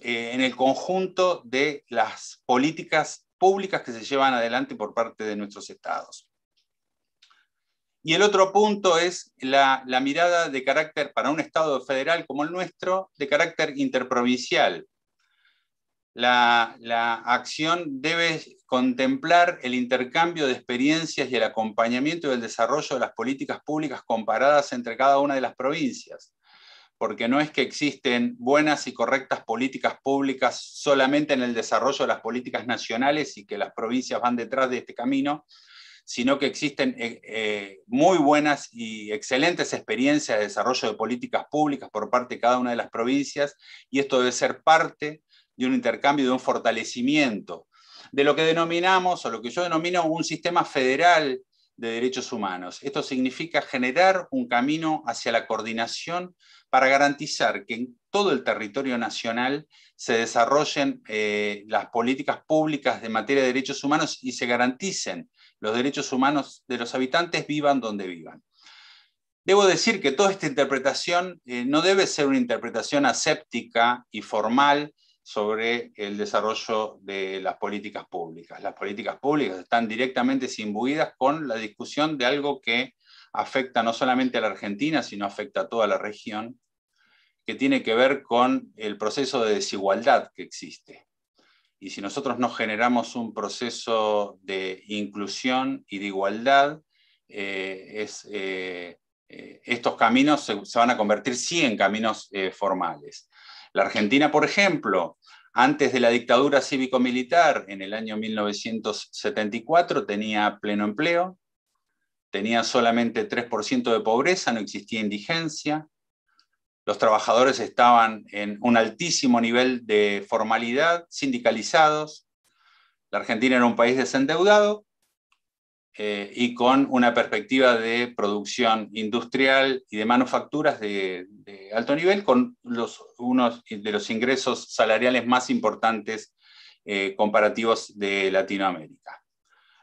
en el conjunto de las políticas públicas que se llevan adelante por parte de nuestros estados. Y el otro punto es la mirada de carácter, para un estado federal como el nuestro, de carácter interprovincial. La acción debe contemplar el intercambio de experiencias y el acompañamiento y el desarrollo de las políticas públicas comparadas entre cada una de las provincias. Porque no es que existen buenas y correctas políticas públicas solamente en el desarrollo de las políticas nacionales y que las provincias van detrás de este camino, sino que existen muy buenas y excelentes experiencias de desarrollo de políticas públicas por parte de cada una de las provincias, y esto debe ser parte de un intercambio, de un fortalecimiento de lo que denominamos, o lo que yo denomino, un sistema federal de derechos humanos. Esto significa generar un camino hacia la coordinación para garantizar que en todo el territorio nacional se desarrollen las políticas públicas de materia de derechos humanos y se garanticen los derechos humanos de los habitantes, vivan donde vivan. Debo decir que toda esta interpretación no debe ser una interpretación aséptica y formal sobre el desarrollo de las políticas públicas. Las políticas públicas están directamente imbuidas con la discusión de algo que afecta no solamente a la Argentina, sino afecta a toda la región, que tiene que ver con el proceso de desigualdad que existe. Y si nosotros no generamos un proceso de inclusión y de igualdad, estos caminos se van a convertir sí en caminos formales. La Argentina, por ejemplo, antes de la dictadura cívico-militar, en el año 1974, tenía pleno empleo, tenía solamente 3% de pobreza, no existía indigencia, los trabajadores estaban en un altísimo nivel de formalidad, sindicalizados. La Argentina era un país desendeudado y con una perspectiva de producción industrial y de manufacturas de alto nivel, con unos de los ingresos salariales más importantes comparativos de Latinoamérica.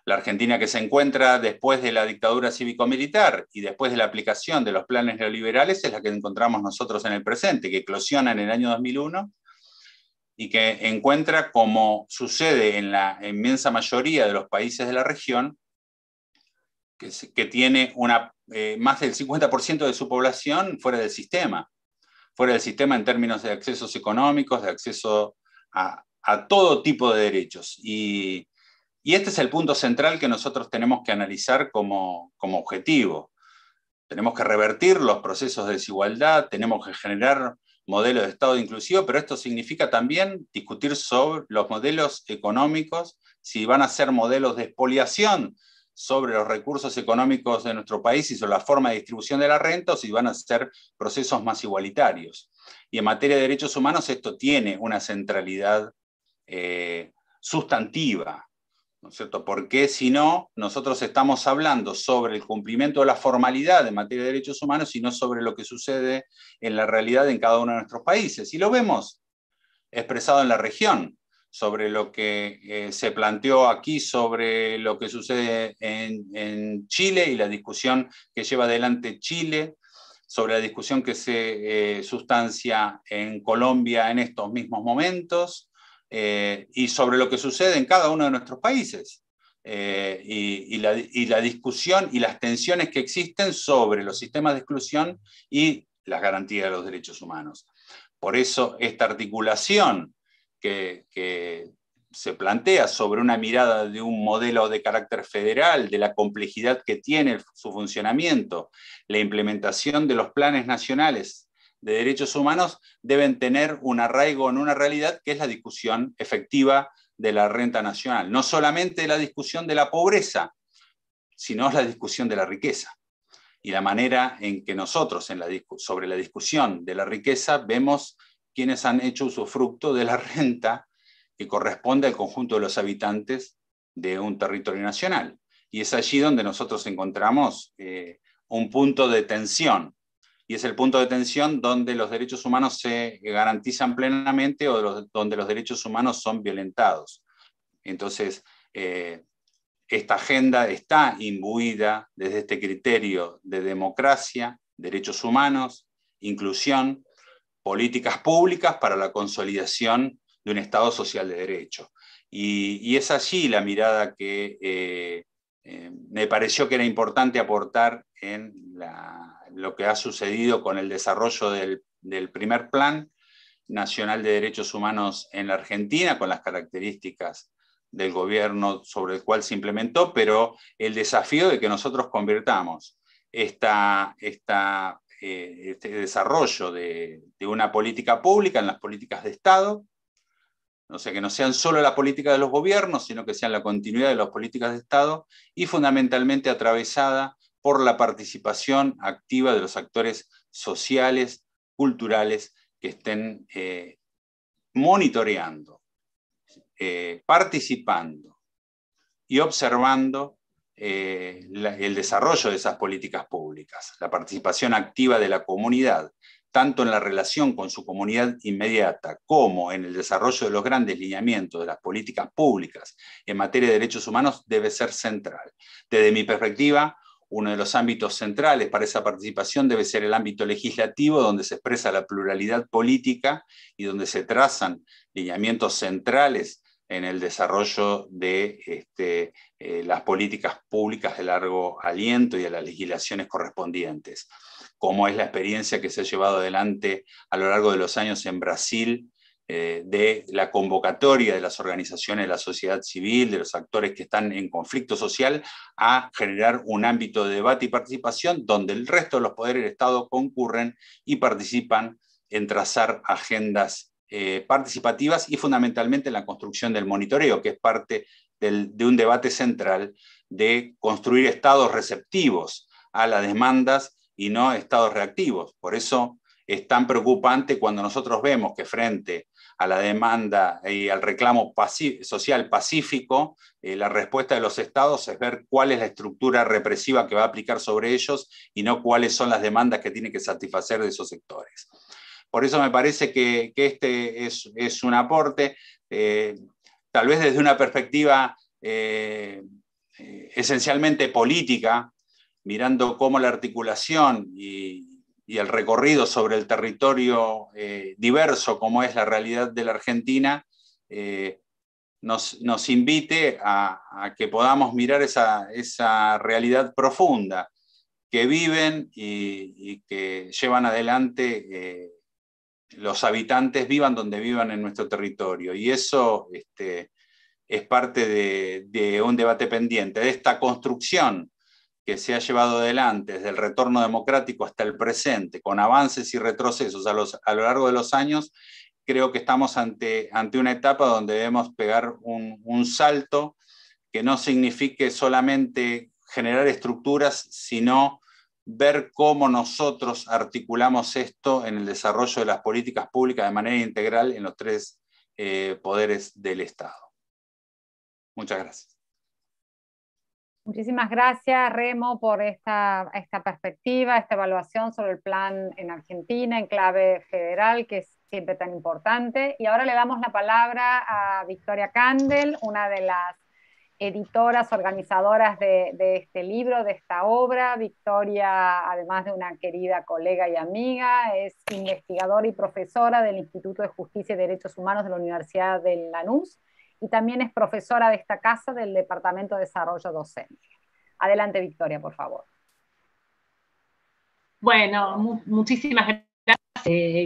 La Argentina que se encuentra después de la dictadura cívico-militar y después de la aplicación de los planes neoliberales es la que encontramos nosotros en el presente, que eclosiona en el año 2001 y que encuentra, como sucede en la inmensa mayoría de los países de la región, que tiene más del 50% de su población fuera del sistema en términos de accesos económicos, de acceso a todo tipo de derechos. Y este es el punto central que nosotros tenemos que analizar como objetivo. Tenemos que revertir los procesos de desigualdad, tenemos que generar modelos de Estado inclusivo, pero esto significa también discutir sobre los modelos económicos, si van a ser modelos de expoliación sobre los recursos económicos de nuestro país y sobre la forma de distribución de la renta, o si van a ser procesos más igualitarios. Y en materia de derechos humanos esto tiene una centralidad sustantiva, ¿no es cierto? Porque si no, nosotros estamos hablando sobre el cumplimiento de la formalidad en materia de derechos humanos y no sobre lo que sucede en la realidad en cada uno de nuestros países. Y lo vemos expresado en la región, sobre lo que se planteó aquí, sobre lo que sucede en Chile y la discusión que lleva adelante Chile, sobre la discusión que se sustancia en Colombia en estos mismos momentos, y sobre lo que sucede en cada uno de nuestros países, y la discusión y las tensiones que existen sobre los sistemas de exclusión y las garantías de los derechos humanos. Por eso esta articulación que se plantea sobre una mirada de un modelo de carácter federal, de la complejidad que tiene su funcionamiento, la implementación de los planes nacionales de derechos humanos, deben tener un arraigo en una realidad que es la discusión efectiva de la renta nacional. No solamente la discusión de la pobreza, sino la discusión de la riqueza. Y la manera en que nosotros, sobre la discusión de la riqueza, vemos quienes han hecho usufructo de la renta que corresponde al conjunto de los habitantes de un territorio nacional. Y es allí donde nosotros encontramos un punto de tensión. Y es el punto de tensión donde los derechos humanos se garantizan plenamente o donde los derechos humanos son violentados. Entonces, esta agenda está imbuida desde este criterio de democracia, derechos humanos, inclusión, políticas públicas para la consolidación de un Estado social de derecho. Y es allí la mirada que me pareció que era importante aportar en lo que ha sucedido con el desarrollo del primer Plan Nacional de Derechos Humanos en la Argentina, con las características del gobierno sobre el cual se implementó, pero el desafío de que nosotros convirtamos este desarrollo de una política pública en las políticas de Estado, o sea, que no sean solo la política de los gobiernos, sino que sean la continuidad de las políticas de Estado y fundamentalmente atravesada por la participación activa de los actores sociales, culturales, que estén monitoreando, participando y observando el desarrollo de esas políticas públicas, la participación activa de la comunidad, tanto en la relación con su comunidad inmediata como en el desarrollo de los grandes lineamientos de las políticas públicas en materia de derechos humanos, debe ser central. Desde mi perspectiva, uno de los ámbitos centrales para esa participación debe ser el ámbito legislativo, donde se expresa la pluralidad política y donde se trazan lineamientos centrales en el desarrollo de las políticas públicas de largo aliento y de las legislaciones correspondientes, como es la experiencia que se ha llevado adelante a lo largo de los años en Brasil, de la convocatoria de las organizaciones de la sociedad civil, de los actores que están en conflicto social, a generar un ámbito de debate y participación donde el resto de los poderes del Estado concurren y participan en trazar agendas participativas y fundamentalmente en la construcción del monitoreo, que es parte de un debate central de construir estados receptivos a las demandas y no estados reactivos. Por eso es tan preocupante cuando nosotros vemos que frente a la demanda y al reclamo social pacífico, la respuesta de los estados es ver cuál es la estructura represiva que va a aplicar sobre ellos y no cuáles son las demandas que tienen que satisfacer de esos sectores. Por eso me parece que este es un aporte, tal vez desde una perspectiva esencialmente política, mirando cómo la articulación y el recorrido sobre el territorio diverso como es la realidad de la Argentina, nos invite a que podamos mirar esa realidad profunda que viven y que llevan adelante los habitantes, vivan donde vivan en nuestro territorio. Y eso es parte de un debate pendiente, de esta construcción que se ha llevado adelante desde el retorno democrático hasta el presente, con avances y retrocesos a lo largo de los años. Creo que estamos ante una etapa donde debemos pegar un salto que no signifique solamente generar estructuras, sino ver cómo nosotros articulamos esto en el desarrollo de las políticas públicas de manera integral en los tres poderes del Estado. Muchas gracias. Muchísimas gracias, Remo, por esta perspectiva, esta evaluación sobre el plan en Argentina, en clave federal, que es siempre tan importante. Y ahora le damos la palabra a Victoria Candel, una de las editoras, organizadoras de este libro, de esta obra. Victoria, además de una querida colega y amiga, es investigadora y profesora del Instituto de Justicia y Derechos Humanos de la Universidad de Lanús, y también es profesora de esta casa del Departamento de Desarrollo Docente. Adelante, Victoria, por favor. Bueno, muchísimas gracias.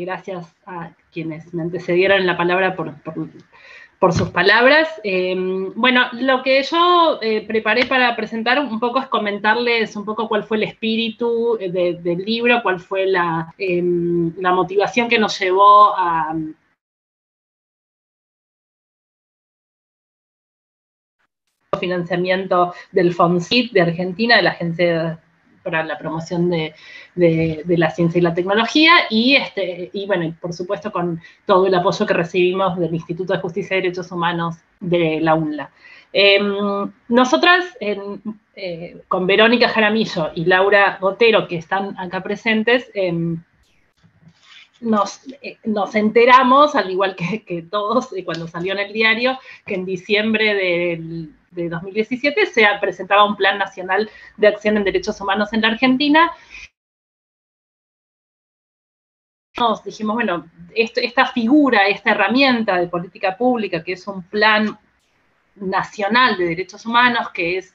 Gracias a quienes me antecedieron en la palabra por sus palabras. Bueno, lo que yo preparé para presentar un poco es comentarles un poco cuál fue el espíritu del libro, cuál fue la motivación que nos llevó a financiamiento del FONCIT de Argentina, de la Agencia para la Promoción de la Ciencia y la Tecnología, y bueno, por supuesto con todo el apoyo que recibimos del Instituto de Justicia y Derechos Humanos de la UNLA. Nosotras, con Verónica Jaramillo y Laura Gotero, que están acá presentes, nos enteramos, al igual que todos, cuando salió en el diario, que en diciembre de 2017 se presentaba un Plan Nacional de Acción en Derechos Humanos en la Argentina. Nos dijimos, bueno, esta figura, esta herramienta de política pública, que es un Plan Nacional de Derechos Humanos, que es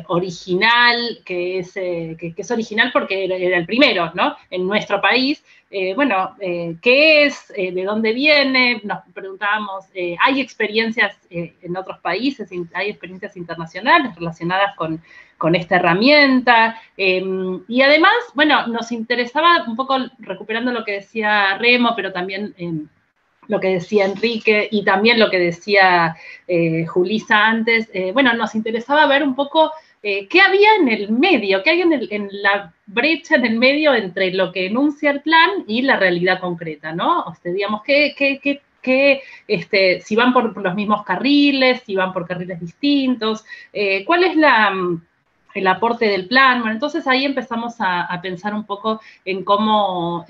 original, que es original porque era el primero, ¿no? En nuestro país. Bueno, ¿qué es? ¿De dónde viene? Nos preguntábamos, ¿hay experiencias en otros países? ¿Hay experiencias internacionales relacionadas con esta herramienta? Y además, bueno, nos interesaba un poco, recuperando lo que decía Remo, pero también lo que decía Enrique y también lo que decía Julisa antes, bueno, nos interesaba ver un poco qué había en el medio, qué hay en la brecha en el medio entre lo que enuncia el plan y la realidad concreta, ¿no? O sea, digamos, si van por los mismos carriles, si van por carriles distintos, cuál es el aporte del plan. Bueno, entonces ahí empezamos a pensar un poco en cómo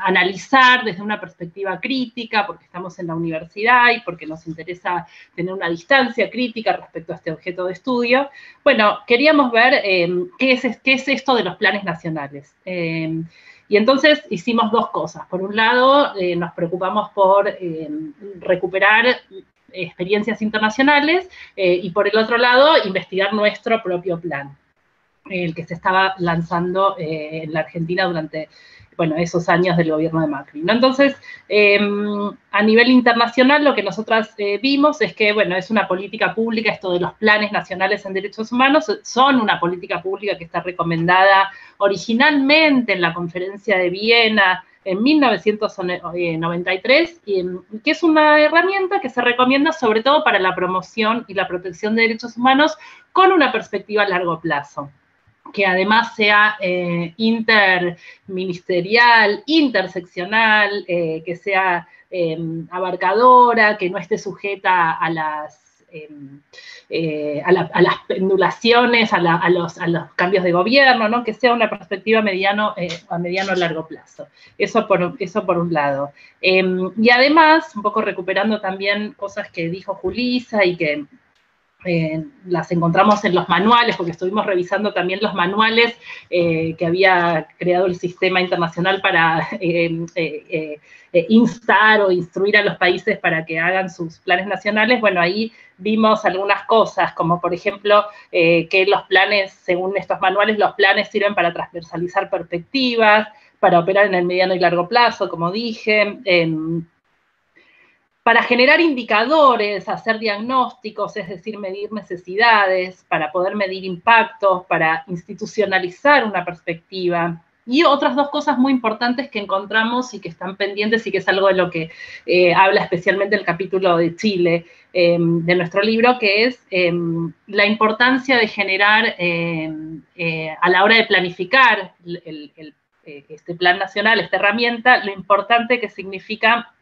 analizar desde una perspectiva crítica, porque estamos en la universidad y porque nos interesa tener una distancia crítica respecto a este objeto de estudio. Bueno, queríamos ver qué es esto de los planes nacionales. Y entonces hicimos dos cosas. Por un lado, nos preocupamos por recuperar experiencias internacionales y por el otro lado investigar nuestro propio plan, el que se estaba lanzando en la Argentina durante, bueno, esos años del gobierno de Macri, ¿no? Entonces, a nivel internacional, lo que nosotras vimos es que, bueno, es una política pública, esto de los planes nacionales en derechos humanos, son una política pública que está recomendada originalmente en la Conferencia de Viena en 1993, y que es una herramienta que se recomienda sobre todo para la promoción y la protección de derechos humanos con una perspectiva a largo plazo, que además sea interministerial, interseccional, que sea abarcadora, que no esté sujeta a las pendulaciones, a los cambios de gobierno, ¿no? Que sea una perspectiva a mediano a largo plazo. Eso por un lado. Y además, un poco recuperando también cosas que dijo Julissa y que las encontramos en los manuales, porque estuvimos revisando también los manuales que había creado el Sistema Internacional para instar o instruir a los países para que hagan sus planes nacionales. Bueno, ahí vimos algunas cosas, como por ejemplo que los planes, según estos manuales, los planes sirven para transversalizar perspectivas, para operar en el mediano y largo plazo, como dije, para generar indicadores, hacer diagnósticos, es decir, medir necesidades, para poder medir impactos, para institucionalizar una perspectiva. Y otras dos cosas muy importantes que encontramos y que están pendientes y que es algo de lo que habla especialmente el capítulo de Chile de nuestro libro, que es la importancia de generar, a la hora de planificar este plan nacional, esta herramienta, lo importante que significa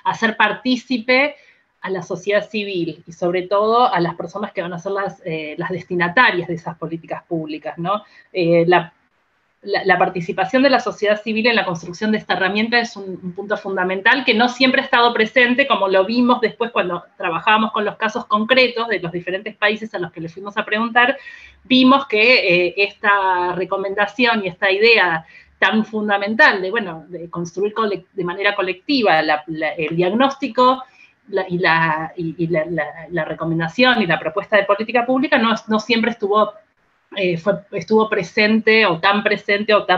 hacer partícipe a la sociedad civil y sobre todo a las personas que van a ser las destinatarias de esas políticas públicas, ¿no? La participación de la sociedad civil en la construcción de esta herramienta es un punto fundamental que no siempre ha estado presente, como lo vimos después cuando trabajábamos con los casos concretos de los diferentes países a los que les fuimos a preguntar. Vimos que esta recomendación y esta idea tan fundamental de construir de manera colectiva el diagnóstico y la recomendación y la propuesta de política pública no siempre estuvo presente o tan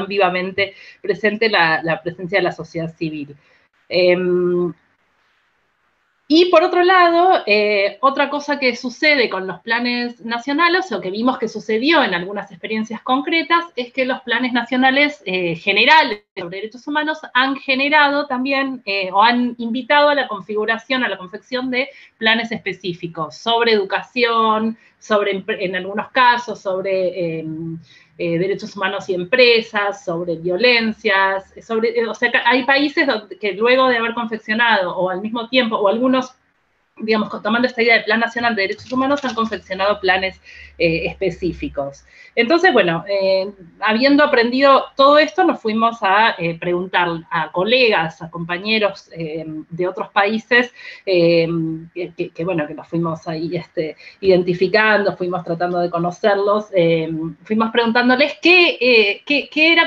vivamente presente la presencia de la sociedad civil. Y por otro lado, otra cosa que sucede con los planes nacionales, o que vimos que sucedió en algunas experiencias concretas, es que los planes nacionales generales sobre derechos humanos han generado también, o han invitado a la configuración, a la confección de planes específicos sobre educación, en algunos casos, sobre derechos humanos y empresas, sobre violencias, o sea, hay países que luego de haber confeccionado, o al mismo tiempo, o algunos, digamos, tomando esta idea del Plan Nacional de Derechos Humanos, han confeccionado planes específicos. Entonces, bueno, habiendo aprendido todo esto, nos fuimos a preguntar a colegas, a compañeros de otros países, bueno, que nos fuimos ahí identificando, fuimos tratando de conocerlos, fuimos preguntándoles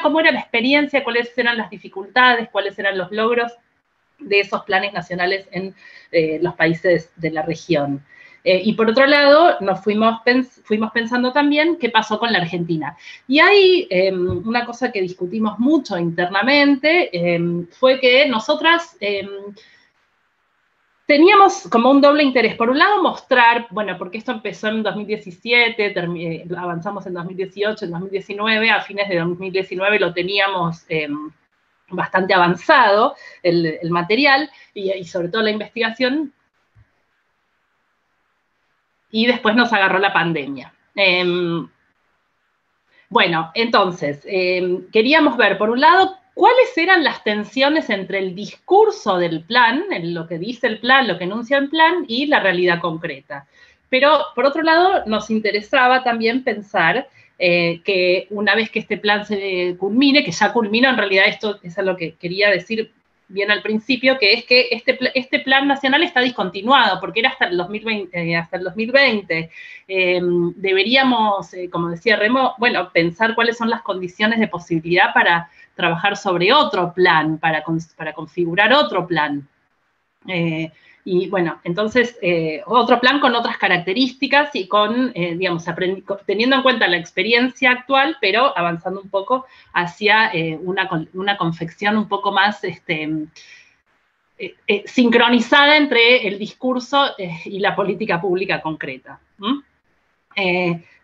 cómo era la experiencia, cuáles eran las dificultades, cuáles eran los logros de esos planes nacionales en los países de la región. Y por otro lado, nos fuimos pensando también qué pasó con la Argentina. Y ahí una cosa que discutimos mucho internamente fue que nosotras teníamos como un doble interés. Por un lado, mostrar, bueno, porque esto empezó en 2017, avanzamos en 2018, en 2019, a fines de 2019 lo teníamos bastante avanzado el material y sobre todo la investigación, y después nos agarró la pandemia. Bueno, entonces, queríamos ver, por un lado, cuáles eran las tensiones entre el discurso del plan, lo que dice el plan, lo que enuncia el plan, y la realidad concreta. Pero, por otro lado, nos interesaba también pensar que una vez que este plan se culmine, que ya culminó, en realidad esto es lo que quería decir bien al principio, que es que este plan nacional está discontinuado, porque era hasta el 2020. Deberíamos, como decía Remo, bueno, pensar cuáles son las condiciones de posibilidad para trabajar sobre otro plan, para configurar otro plan. Y bueno, entonces, otro plan con otras características y con, digamos, teniendo en cuenta la experiencia actual, pero avanzando un poco hacia una confección un poco más sincronizada entre el discurso y la política pública concreta.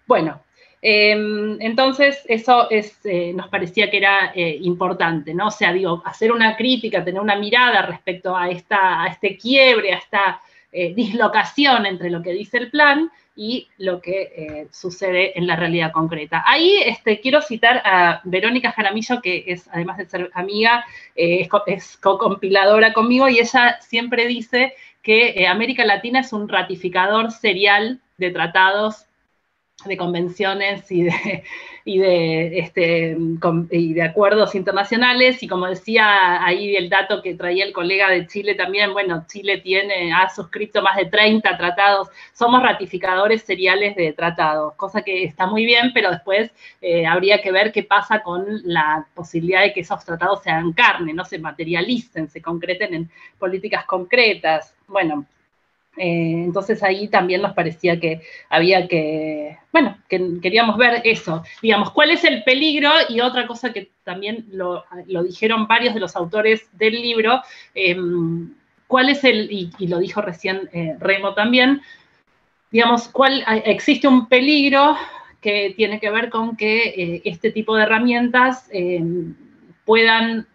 Bueno, entonces eso nos parecía que era importante, ¿no? O sea, digo, hacer una crítica, tener una mirada respecto a este quiebre, a esta dislocación entre lo que dice el plan y lo que sucede en la realidad concreta. Ahí quiero citar a Verónica Jaramillo, que es, además de ser amiga, es co-compiladora conmigo, y ella siempre dice que América Latina es un ratificador serial de tratados, de convenciones y de acuerdos internacionales, y como decía ahí el dato que traía el colega de Chile también, bueno, Chile ha suscrito más de 30 tratados, somos ratificadores seriales de tratados, cosa que está muy bien, pero después habría que ver qué pasa con la posibilidad de que esos tratados sean carne, no se materialicen, se concreten en políticas concretas. Bueno, entonces ahí también nos parecía que había que, bueno, que queríamos ver eso, digamos, cuál es el peligro, y otra cosa que también lo dijeron varios de los autores del libro, cuál es y lo dijo recién Remo también, digamos, existe un peligro que tiene que ver con que este tipo de herramientas puedan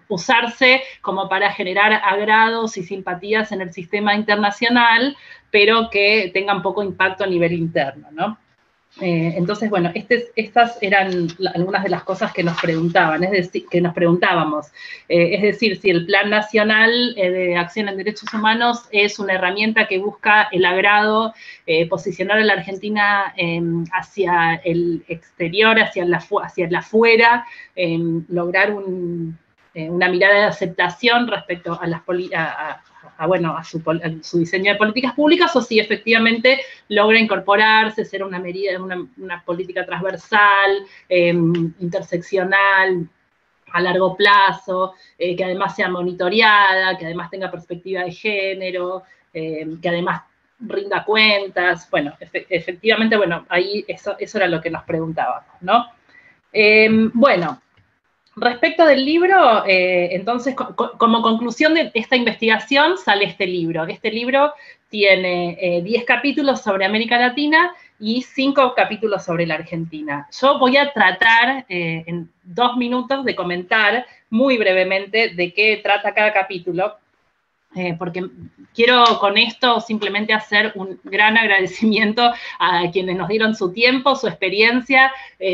usarse como para generar agrados y simpatías en el sistema internacional, pero que tengan poco impacto a nivel interno, ¿no? Entonces, bueno, estas eran algunas de las cosas que nos preguntaban, es decir, que nos preguntábamos. Es decir, si el Plan Nacional de Acción en Derechos Humanos es una herramienta que busca el agrado, posicionar a la Argentina hacia el exterior, hacia el afuera, lograr una mirada de aceptación respecto a las a su diseño de políticas públicas, o si efectivamente logra incorporarse, ser una política transversal, interseccional, a largo plazo, que además sea monitoreada, que además tenga perspectiva de género, que además rinda cuentas. Bueno, efectivamente, bueno, ahí eso era lo que nos preguntábamos, ¿no? Bueno, respecto del libro, entonces, como conclusión de esta investigación sale este libro. Este libro tiene 10 capítulos sobre América Latina y 5 capítulos sobre la Argentina. Yo voy a tratar en 2 minutos de comentar muy brevemente de qué trata cada capítulo, porque quiero con esto simplemente hacer un gran agradecimiento a quienes nos dieron su tiempo, su experiencia,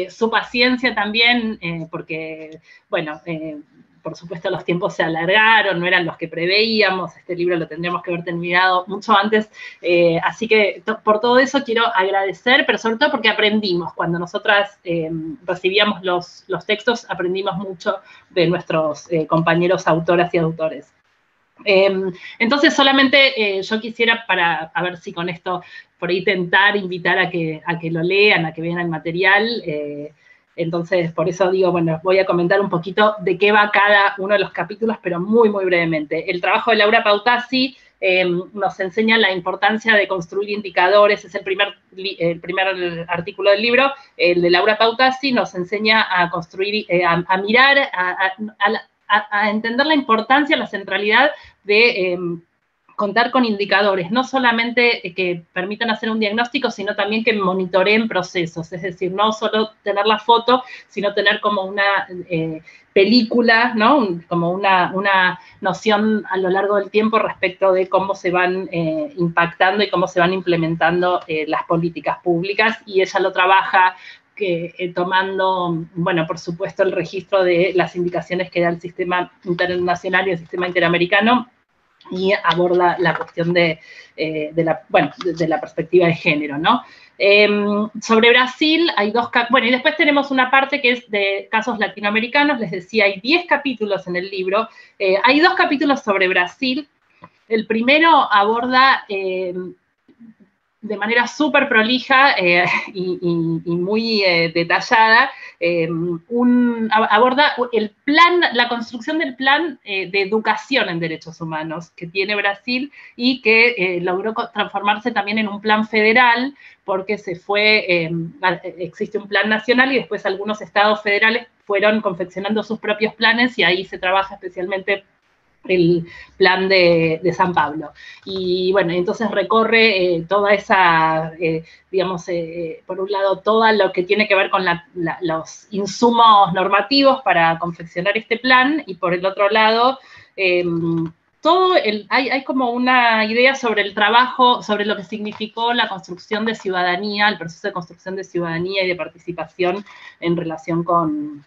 su paciencia también, porque, bueno, por supuesto los tiempos se alargaron, no eran los que preveíamos, este libro lo tendríamos que haber terminado mucho antes, así que por todo eso quiero agradecer, pero sobre todo porque aprendimos, cuando nosotras recibíamos los textos, aprendimos mucho de nuestros compañeros autoras y autores. Entonces, solamente yo quisiera, a ver si con esto, por ahí intentar invitar a que lo lean, a que vean el material. Entonces, por eso digo, bueno, voy a comentar un poquito de qué va cada uno de los capítulos, pero muy, muy brevemente. El trabajo de Laura Pautazzi nos enseña la importancia de construir indicadores, es el primer artículo del libro. El de Laura Pautazzi nos enseña a construir, a mirar, a entender la importancia, la centralidad de contar con indicadores, no solamente que permitan hacer un diagnóstico, sino también que monitoreen procesos, es decir, no solo tener la foto, sino tener como una película, ¿no? Como una noción a lo largo del tiempo respecto de cómo se van impactando y cómo se van implementando las políticas públicas, y ella lo trabaja tomando, bueno, por supuesto, el registro de las indicaciones que da el sistema internacional y el sistema interamericano, y aborda la cuestión de la perspectiva de género, ¿no? Sobre Brasil hay bueno, y después tenemos una parte que es de casos latinoamericanos, les decía, hay 10 capítulos en el libro, hay 2 capítulos sobre Brasil. El primero aborda de manera súper prolija y muy detallada, aborda el plan, la construcción del plan de educación en derechos humanos que tiene Brasil y que logró transformarse también en un plan federal, porque existe un plan nacional y después algunos estados federales fueron confeccionando sus propios planes y ahí se trabaja especialmente el plan de San Pablo. Y bueno, entonces recorre toda esa, digamos, por un lado, todo lo que tiene que ver con los insumos normativos para confeccionar este plan, y por el otro lado, hay como una idea sobre el trabajo, sobre lo que significó la construcción de ciudadanía, el proceso de construcción de ciudadanía y de participación en relación con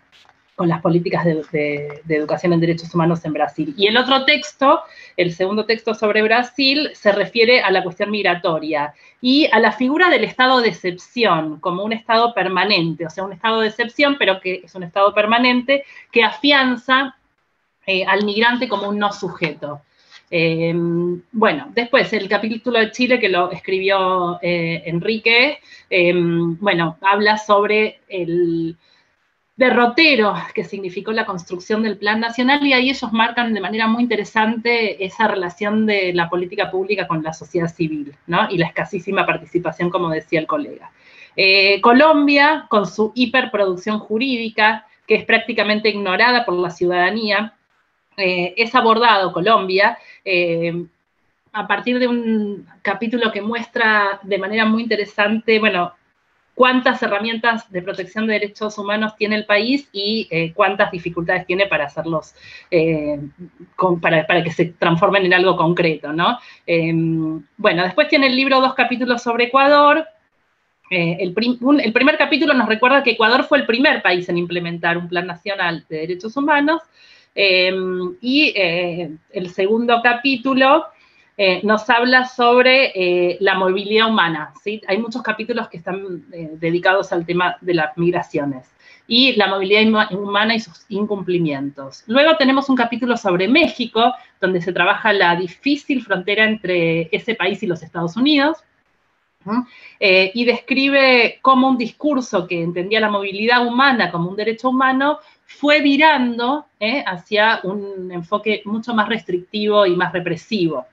las políticas de educación en derechos humanos en Brasil. Y el otro texto, el segundo texto sobre Brasil, se refiere a la cuestión migratoria y a la figura del estado de excepción como un estado permanente, o sea, un estado de excepción, pero que es un estado permanente que afianza al migrante como un no sujeto. Bueno, después el capítulo de Chile que lo escribió Enrique, bueno, habla sobre el derrotero que significó la construcción del Plan Nacional, y ahí ellos marcan de manera muy interesante esa relación de la política pública con la sociedad civil, ¿no? Y la escasísima participación, como decía el colega. Colombia, con su hiperproducción jurídica, que es prácticamente ignorada por la ciudadanía, es abordado Colombia a partir de un capítulo que muestra de manera muy interesante, bueno, cuántas herramientas de protección de derechos humanos tiene el país y cuántas dificultades tiene para hacerlos, para que se transformen en algo concreto, ¿no? Bueno, después tiene el libro 2 capítulos sobre Ecuador. El primer capítulo nos recuerda que Ecuador fue el primer país en implementar un plan nacional de derechos humanos, y el segundo capítulo nos habla sobre la movilidad humana, ¿sí? Hay muchos capítulos que están dedicados al tema de las migraciones y la movilidad humana y sus incumplimientos. Luego tenemos un capítulo sobre México, donde se trabaja la difícil frontera entre ese país y los Estados Unidos, y describe cómo un discurso que entendía la movilidad humana como un derecho humano fue virando hacia un enfoque mucho más restrictivo y más represivo.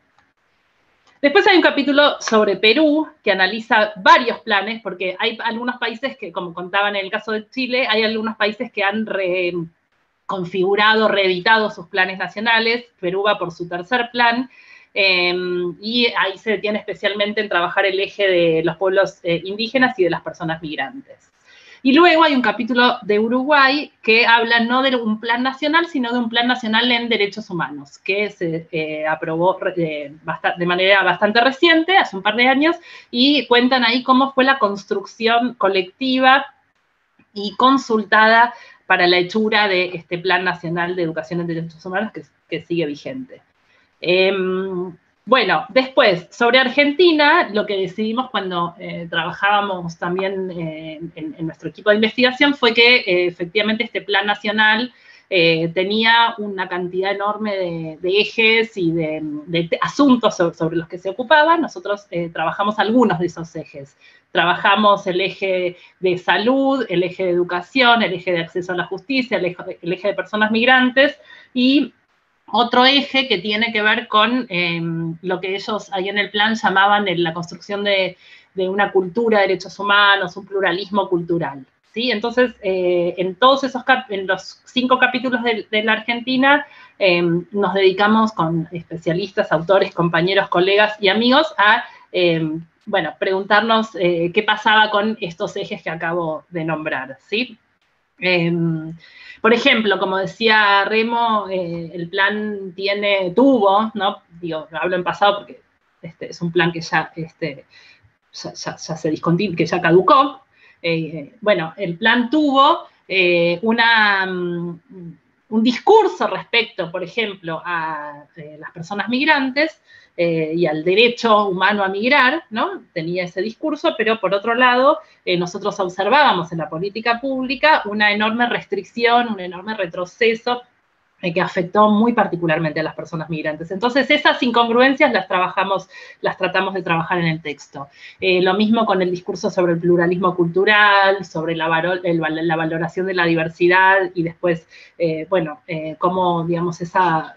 Después hay un capítulo sobre Perú, que analiza varios planes, porque hay algunos países que, como contaban en el caso de Chile, hay algunos países que han reconfigurado, reeditado sus planes nacionales. Perú va por su tercer plan, y ahí se detiene especialmente en trabajar el eje de los pueblos indígenas y de las personas migrantes. Y luego hay un capítulo de Uruguay que habla no de un plan nacional, sino de un plan nacional en derechos humanos, que se aprobó de manera bastante reciente, hace un par de años, y cuentan ahí cómo fue la construcción colectiva y consultada para la hechura de este Plan Nacional de Educación en Derechos Humanos que sigue vigente. Bueno, después, sobre Argentina, lo que decidimos cuando trabajábamos también en nuestro equipo de investigación fue que efectivamente este plan nacional tenía una cantidad enorme de ejes y de asuntos sobre los que se ocupaba. Nosotros trabajamos algunos de esos ejes. Trabajamos el eje de salud, el eje de educación, el eje de acceso a la justicia, el eje de personas migrantes, y otro eje que tiene que ver con lo que ellos ahí en el plan llamaban la construcción de una cultura de derechos humanos, un pluralismo cultural, ¿sí? Entonces, en todos esos en los 5 capítulos de la Argentina, nos dedicamos con especialistas, autores, compañeros, colegas y amigos a, bueno, preguntarnos qué pasaba con estos ejes que acabo de nombrar, ¿sí? Por ejemplo, como decía Remo, el plan tuvo, ¿no? Digo, hablo en pasado porque es un plan que ya se discontinuó, que ya caducó. Bueno, el plan tuvo un discurso respecto, por ejemplo, a las personas migrantes y al derecho humano a migrar, ¿no? Tenía ese discurso, pero por otro lado, nosotros observábamos en la política pública una enorme restricción, un enorme retroceso que afectó muy particularmente a las personas migrantes. Entonces, esas incongruencias las tratamos de trabajar en el texto. Lo mismo con el discurso sobre el pluralismo cultural, sobre la valoración de la diversidad, y después, cómo, digamos, esa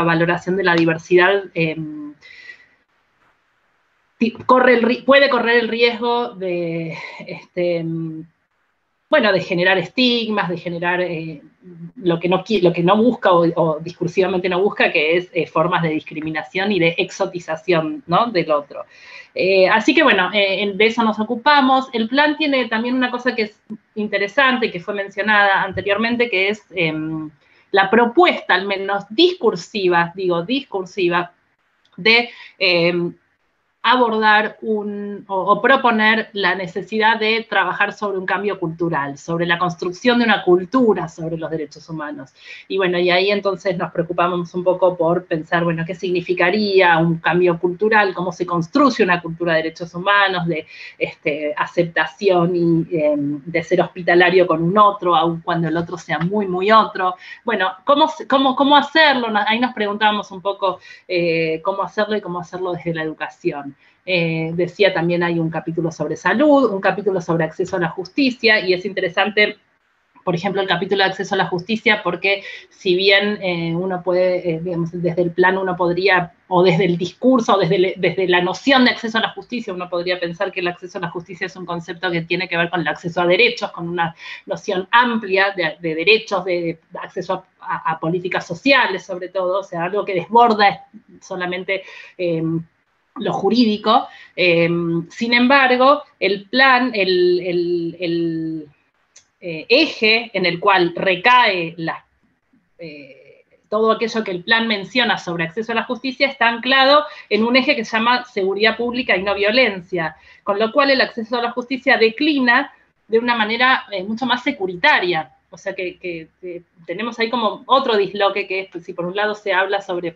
valoración de la diversidad puede correr el riesgo de de generar estigmas, de generar lo que no busca o discursivamente no busca, que es formas de discriminación y de exotización, ¿no?, del otro. Así que bueno, de eso nos ocupamos. El plan tiene también una cosa que es interesante, que fue mencionada anteriormente, que es la propuesta, al menos discursiva, de abordar o proponer la necesidad de trabajar sobre un cambio cultural, sobre la construcción de una cultura sobre los derechos humanos. Y bueno, y ahí entonces nos preocupamos un poco por pensar, bueno, qué significaría un cambio cultural, cómo se construye una cultura de derechos humanos, de aceptación y de ser hospitalario con un otro, aun cuando el otro sea muy, muy otro. Bueno, ¿cómo hacerlo? Ahí nos preguntábamos un poco cómo hacerlo y cómo hacerlo desde la educación. Decía también hay un capítulo sobre salud, un capítulo sobre acceso a la justicia, y es interesante, por ejemplo, el capítulo de acceso a la justicia, porque si bien uno puede, digamos, desde el plan uno podría, o desde el discurso, o desde la noción de acceso a la justicia, uno podría pensar que el acceso a la justicia es un concepto que tiene que ver con el acceso a derechos, con una noción amplia de derechos, de acceso a políticas sociales, sobre todo, o sea, algo que desborda solamente lo jurídico. Sin embargo, el plan, el eje en el cual recae todo aquello que el plan menciona sobre acceso a la justicia está anclado en un eje que se llama seguridad pública y no violencia, con lo cual el acceso a la justicia declina de una manera mucho más securitaria. O sea que tenemos ahí como otro disloque, que es, pues, si por un lado se habla sobre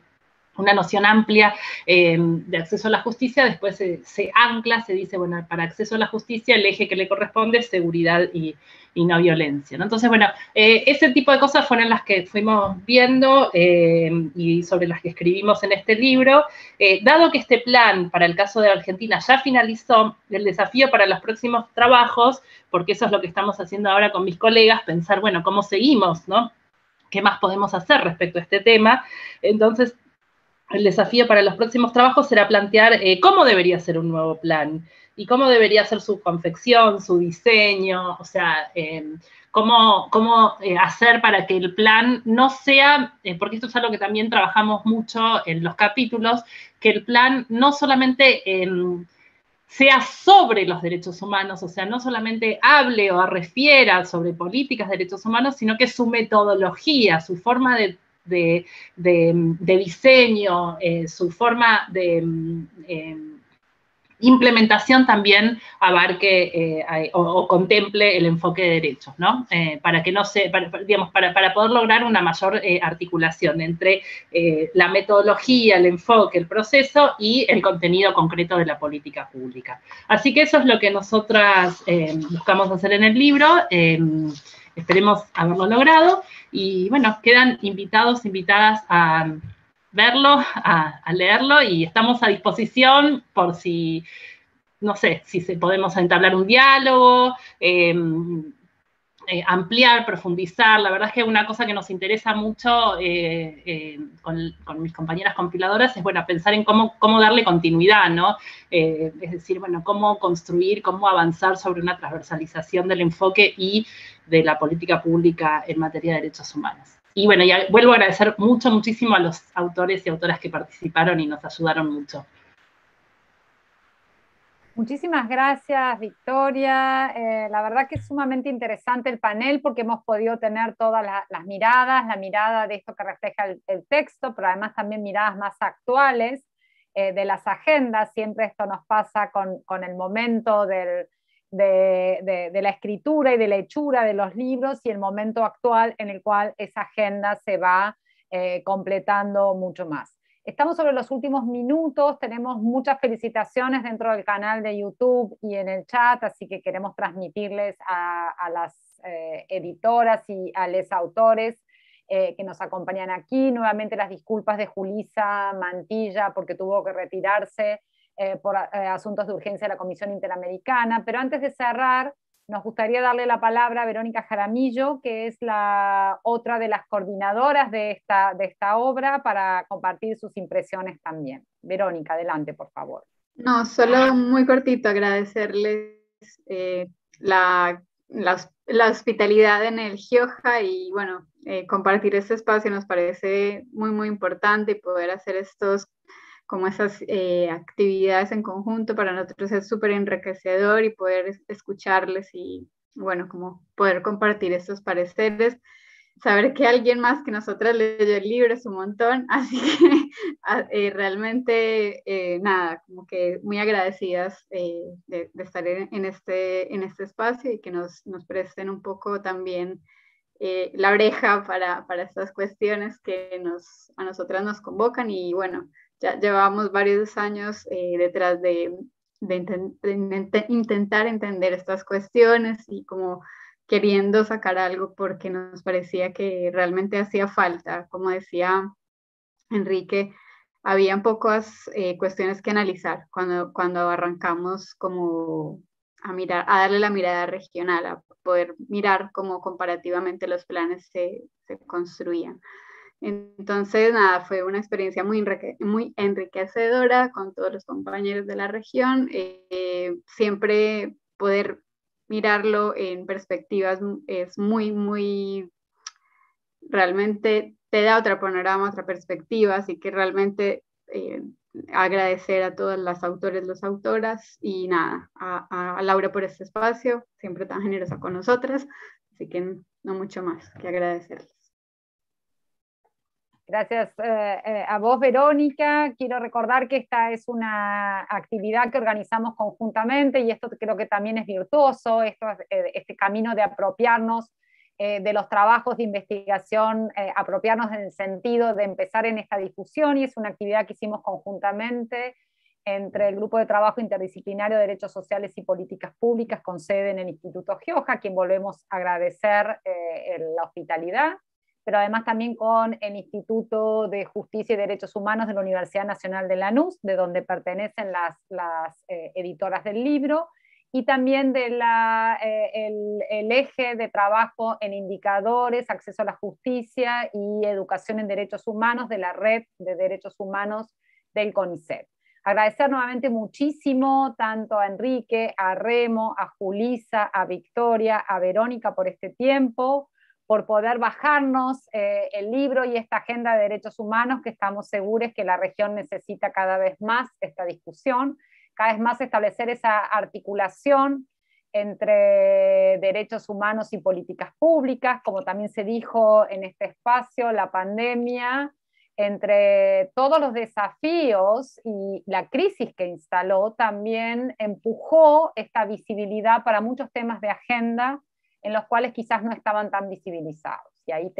una noción amplia de acceso a la justicia, después se ancla, se dice, bueno, para acceso a la justicia el eje que le corresponde es seguridad y no violencia, ¿no? Entonces, bueno, ese tipo de cosas fueron las que fuimos viendo y sobre las que escribimos en este libro. Dado que este plan, para el caso de Argentina, ya finalizó, el desafío para los próximos trabajos, porque eso es lo que estamos haciendo ahora con mis colegas, pensar, bueno, ¿cómo seguimos, no? ¿Qué más podemos hacer respecto a este tema? Entonces, el desafío para los próximos trabajos será plantear cómo debería ser un nuevo plan y cómo debería ser su confección, su diseño, o sea, cómo hacer para que el plan no sea, porque esto es algo que también trabajamos mucho en los capítulos, que el plan no solamente sea sobre los derechos humanos, o sea, no solamente hable o refiera sobre políticas de derechos humanos, sino que su metodología, su forma de diseño, su forma de implementación también abarque o contemple el enfoque de derechos, ¿no? Para que no se, digamos, para poder lograr una mayor articulación entre la metodología, el enfoque, el proceso y el contenido concreto de la política pública. Así que eso es lo que nosotras buscamos hacer en el libro. Esperemos haberlo logrado. Y bueno, quedan invitados, invitadas a verlo, a leerlo, y estamos a disposición por si, no sé, si podemos entablar un diálogo, ampliar, profundizar. La verdad es que una cosa que nos interesa mucho con mis compañeras compiladoras es, bueno, pensar en cómo darle continuidad, ¿no? Es decir, bueno, cómo construir, cómo avanzar sobre una transversalización del enfoque y de la política pública en materia de derechos humanos. Y bueno, ya vuelvo a agradecer muchísimo a los autores y autoras que participaron y nos ayudaron mucho. Muchísimas gracias, Victoria. La verdad que es sumamente interesante el panel porque hemos podido tener todas las miradas, la mirada de esto que refleja el texto, pero además también miradas más actuales de las agendas. Siempre esto nos pasa con el momento de la escritura y de la hechura de los libros y el momento actual en el cual esa agenda se va completando mucho más. Estamos sobre los últimos minutos, tenemos muchas felicitaciones dentro del canal de YouTube y en el chat, así que queremos transmitirles a las editoras y a los autores que nos acompañan aquí. Nuevamente las disculpas de Julissa Mantilla porque tuvo que retirarse por asuntos de urgencia de la Comisión Interamericana. Pero antes de cerrar, nos gustaría darle la palabra a Verónica Jaramillo, que es la otra de las coordinadoras de esta obra, para compartir sus impresiones también. Verónica, adelante, por favor. No, solo muy cortito agradecerles la hospitalidad en el Gioja y bueno, compartir este espacio nos parece muy, muy importante, y poder hacer como esas actividades en conjunto para nosotros es súper enriquecedor, y poder escucharles y bueno, como poder compartir estos pareceres. Saber que alguien más que nosotras leyó el libro es un montón, así que realmente nada, como que muy agradecidas de estar en este espacio, y que nos presten un poco también la oreja para estas cuestiones que a nosotras nos convocan. Y bueno, ya llevamos varios años detrás de intentar entender estas cuestiones, y como queriendo sacar algo porque nos parecía que realmente hacía falta. Como decía Enrique, habían pocas cuestiones que analizar cuando arrancamos como a darle la mirada regional, a poder mirar cómo comparativamente los planes se construían. Entonces, nada, fue una experiencia muy enriquecedora con todos los compañeros de la región. Siempre poder mirarlo en perspectivas es muy, realmente te da otro panorama, otra perspectiva, así que realmente agradecer a todas las autores, las autoras, y nada, a Laura por este espacio, siempre tan generosa con nosotras, así que no mucho más que agradecerles. Gracias a vos, Verónica. Quiero recordar que esta es una actividad que organizamos conjuntamente, y esto creo que también es virtuoso, este camino de apropiarnos de los trabajos de investigación, apropiarnos en el sentido de empezar en esta difusión, y es una actividad que hicimos conjuntamente entre el Grupo de Trabajo Interdisciplinario de Derechos Sociales y Políticas Públicas, con sede en el Instituto Gioja, a quien volvemos a agradecer la hospitalidad, pero además también con el Instituto de Justicia y Derechos Humanos de la Universidad Nacional de Lanús, de donde pertenecen las editoras del libro, y también el eje de trabajo en indicadores, acceso a la justicia y educación en derechos humanos de la Red de Derechos Humanos del CONICET. Agradecer nuevamente muchísimo tanto a Enrique, a Remo, a Julissa, a Victoria, a Verónica por este tiempo, por poder bajarnos el libro y esta agenda de derechos humanos, que estamos seguros que la región necesita cada vez más esta discusión, cada vez más establecer esa articulación entre derechos humanos y políticas públicas, como también se dijo en este espacio, la pandemia, entre todos los desafíos y la crisis que instaló, también empujó esta visibilidad para muchos temas de agenda en los cuales quizás no estaban tan visibilizados. Y ahí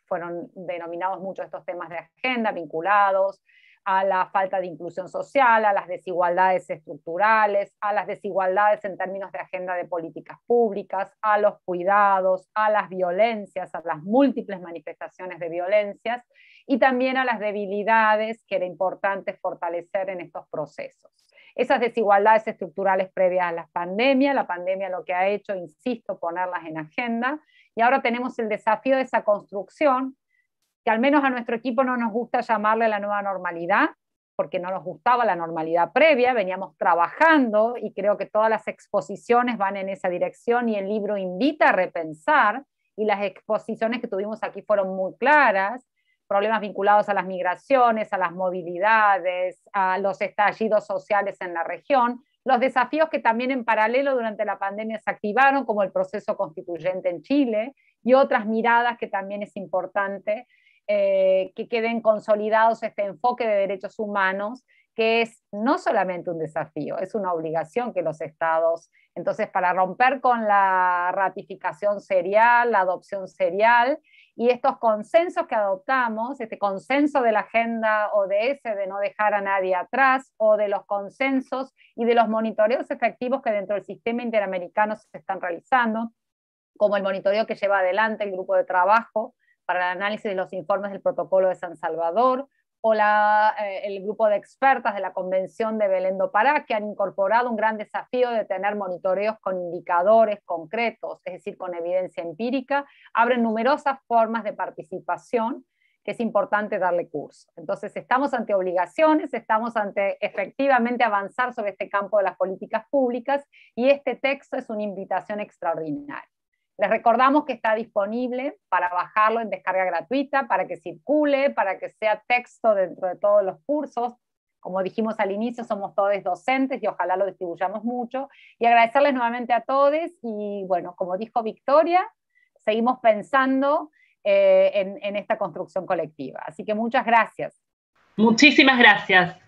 fueron denominados muchos estos temas de agenda vinculados a la falta de inclusión social, a las desigualdades estructurales, a las desigualdades en términos de agenda de políticas públicas, a los cuidados, a las violencias, a las múltiples manifestaciones de violencias, y también a las debilidades que era importante fortalecer en estos procesos. Esas desigualdades estructurales previas a la pandemia lo que ha hecho, insisto, ponerlas en agenda, y ahora tenemos el desafío de esa construcción, que al menos a nuestro equipo no nos gusta llamarle la nueva normalidad, porque no nos gustaba la normalidad previa, veníamos trabajando, y creo que todas las exposiciones van en esa dirección, y el libro invita a repensar, y las exposiciones que tuvimos aquí fueron muy claras, problemas vinculados a las migraciones, a las movilidades, a los estallidos sociales en la región, los desafíos que también en paralelo durante la pandemia se activaron, como el proceso constituyente en Chile, y otras miradas que también es importante que queden consolidados este enfoque de derechos humanos, que es no solamente un desafío, es una obligación que los estados, entonces para romper con la ratificación serial, la adopción serial, y estos consensos que adoptamos, este consenso de la agenda ODS de no dejar a nadie atrás, o de los consensos y de los monitoreos efectivos que dentro del sistema interamericano se están realizando, como el monitoreo que lleva adelante el grupo de trabajo para el análisis de los informes del Protocolo de San Salvador, o el grupo de expertas de la Convención de Belén do Pará, que han incorporado un gran desafío de tener monitoreos con indicadores concretos, es decir, con evidencia empírica, abren numerosas formas de participación que es importante darle curso. Entonces, estamos ante obligaciones, estamos ante efectivamente avanzar sobre este campo de las políticas públicas, y este texto es una invitación extraordinaria. Les recordamos que está disponible para bajarlo en descarga gratuita, para que circule, para que sea texto dentro de todos los cursos. Como dijimos al inicio, somos todos docentes y ojalá lo distribuyamos mucho. Y agradecerles nuevamente a todos, y bueno, como dijo Victoria, seguimos pensando en esta construcción colectiva. Así que muchas gracias. Muchísimas gracias.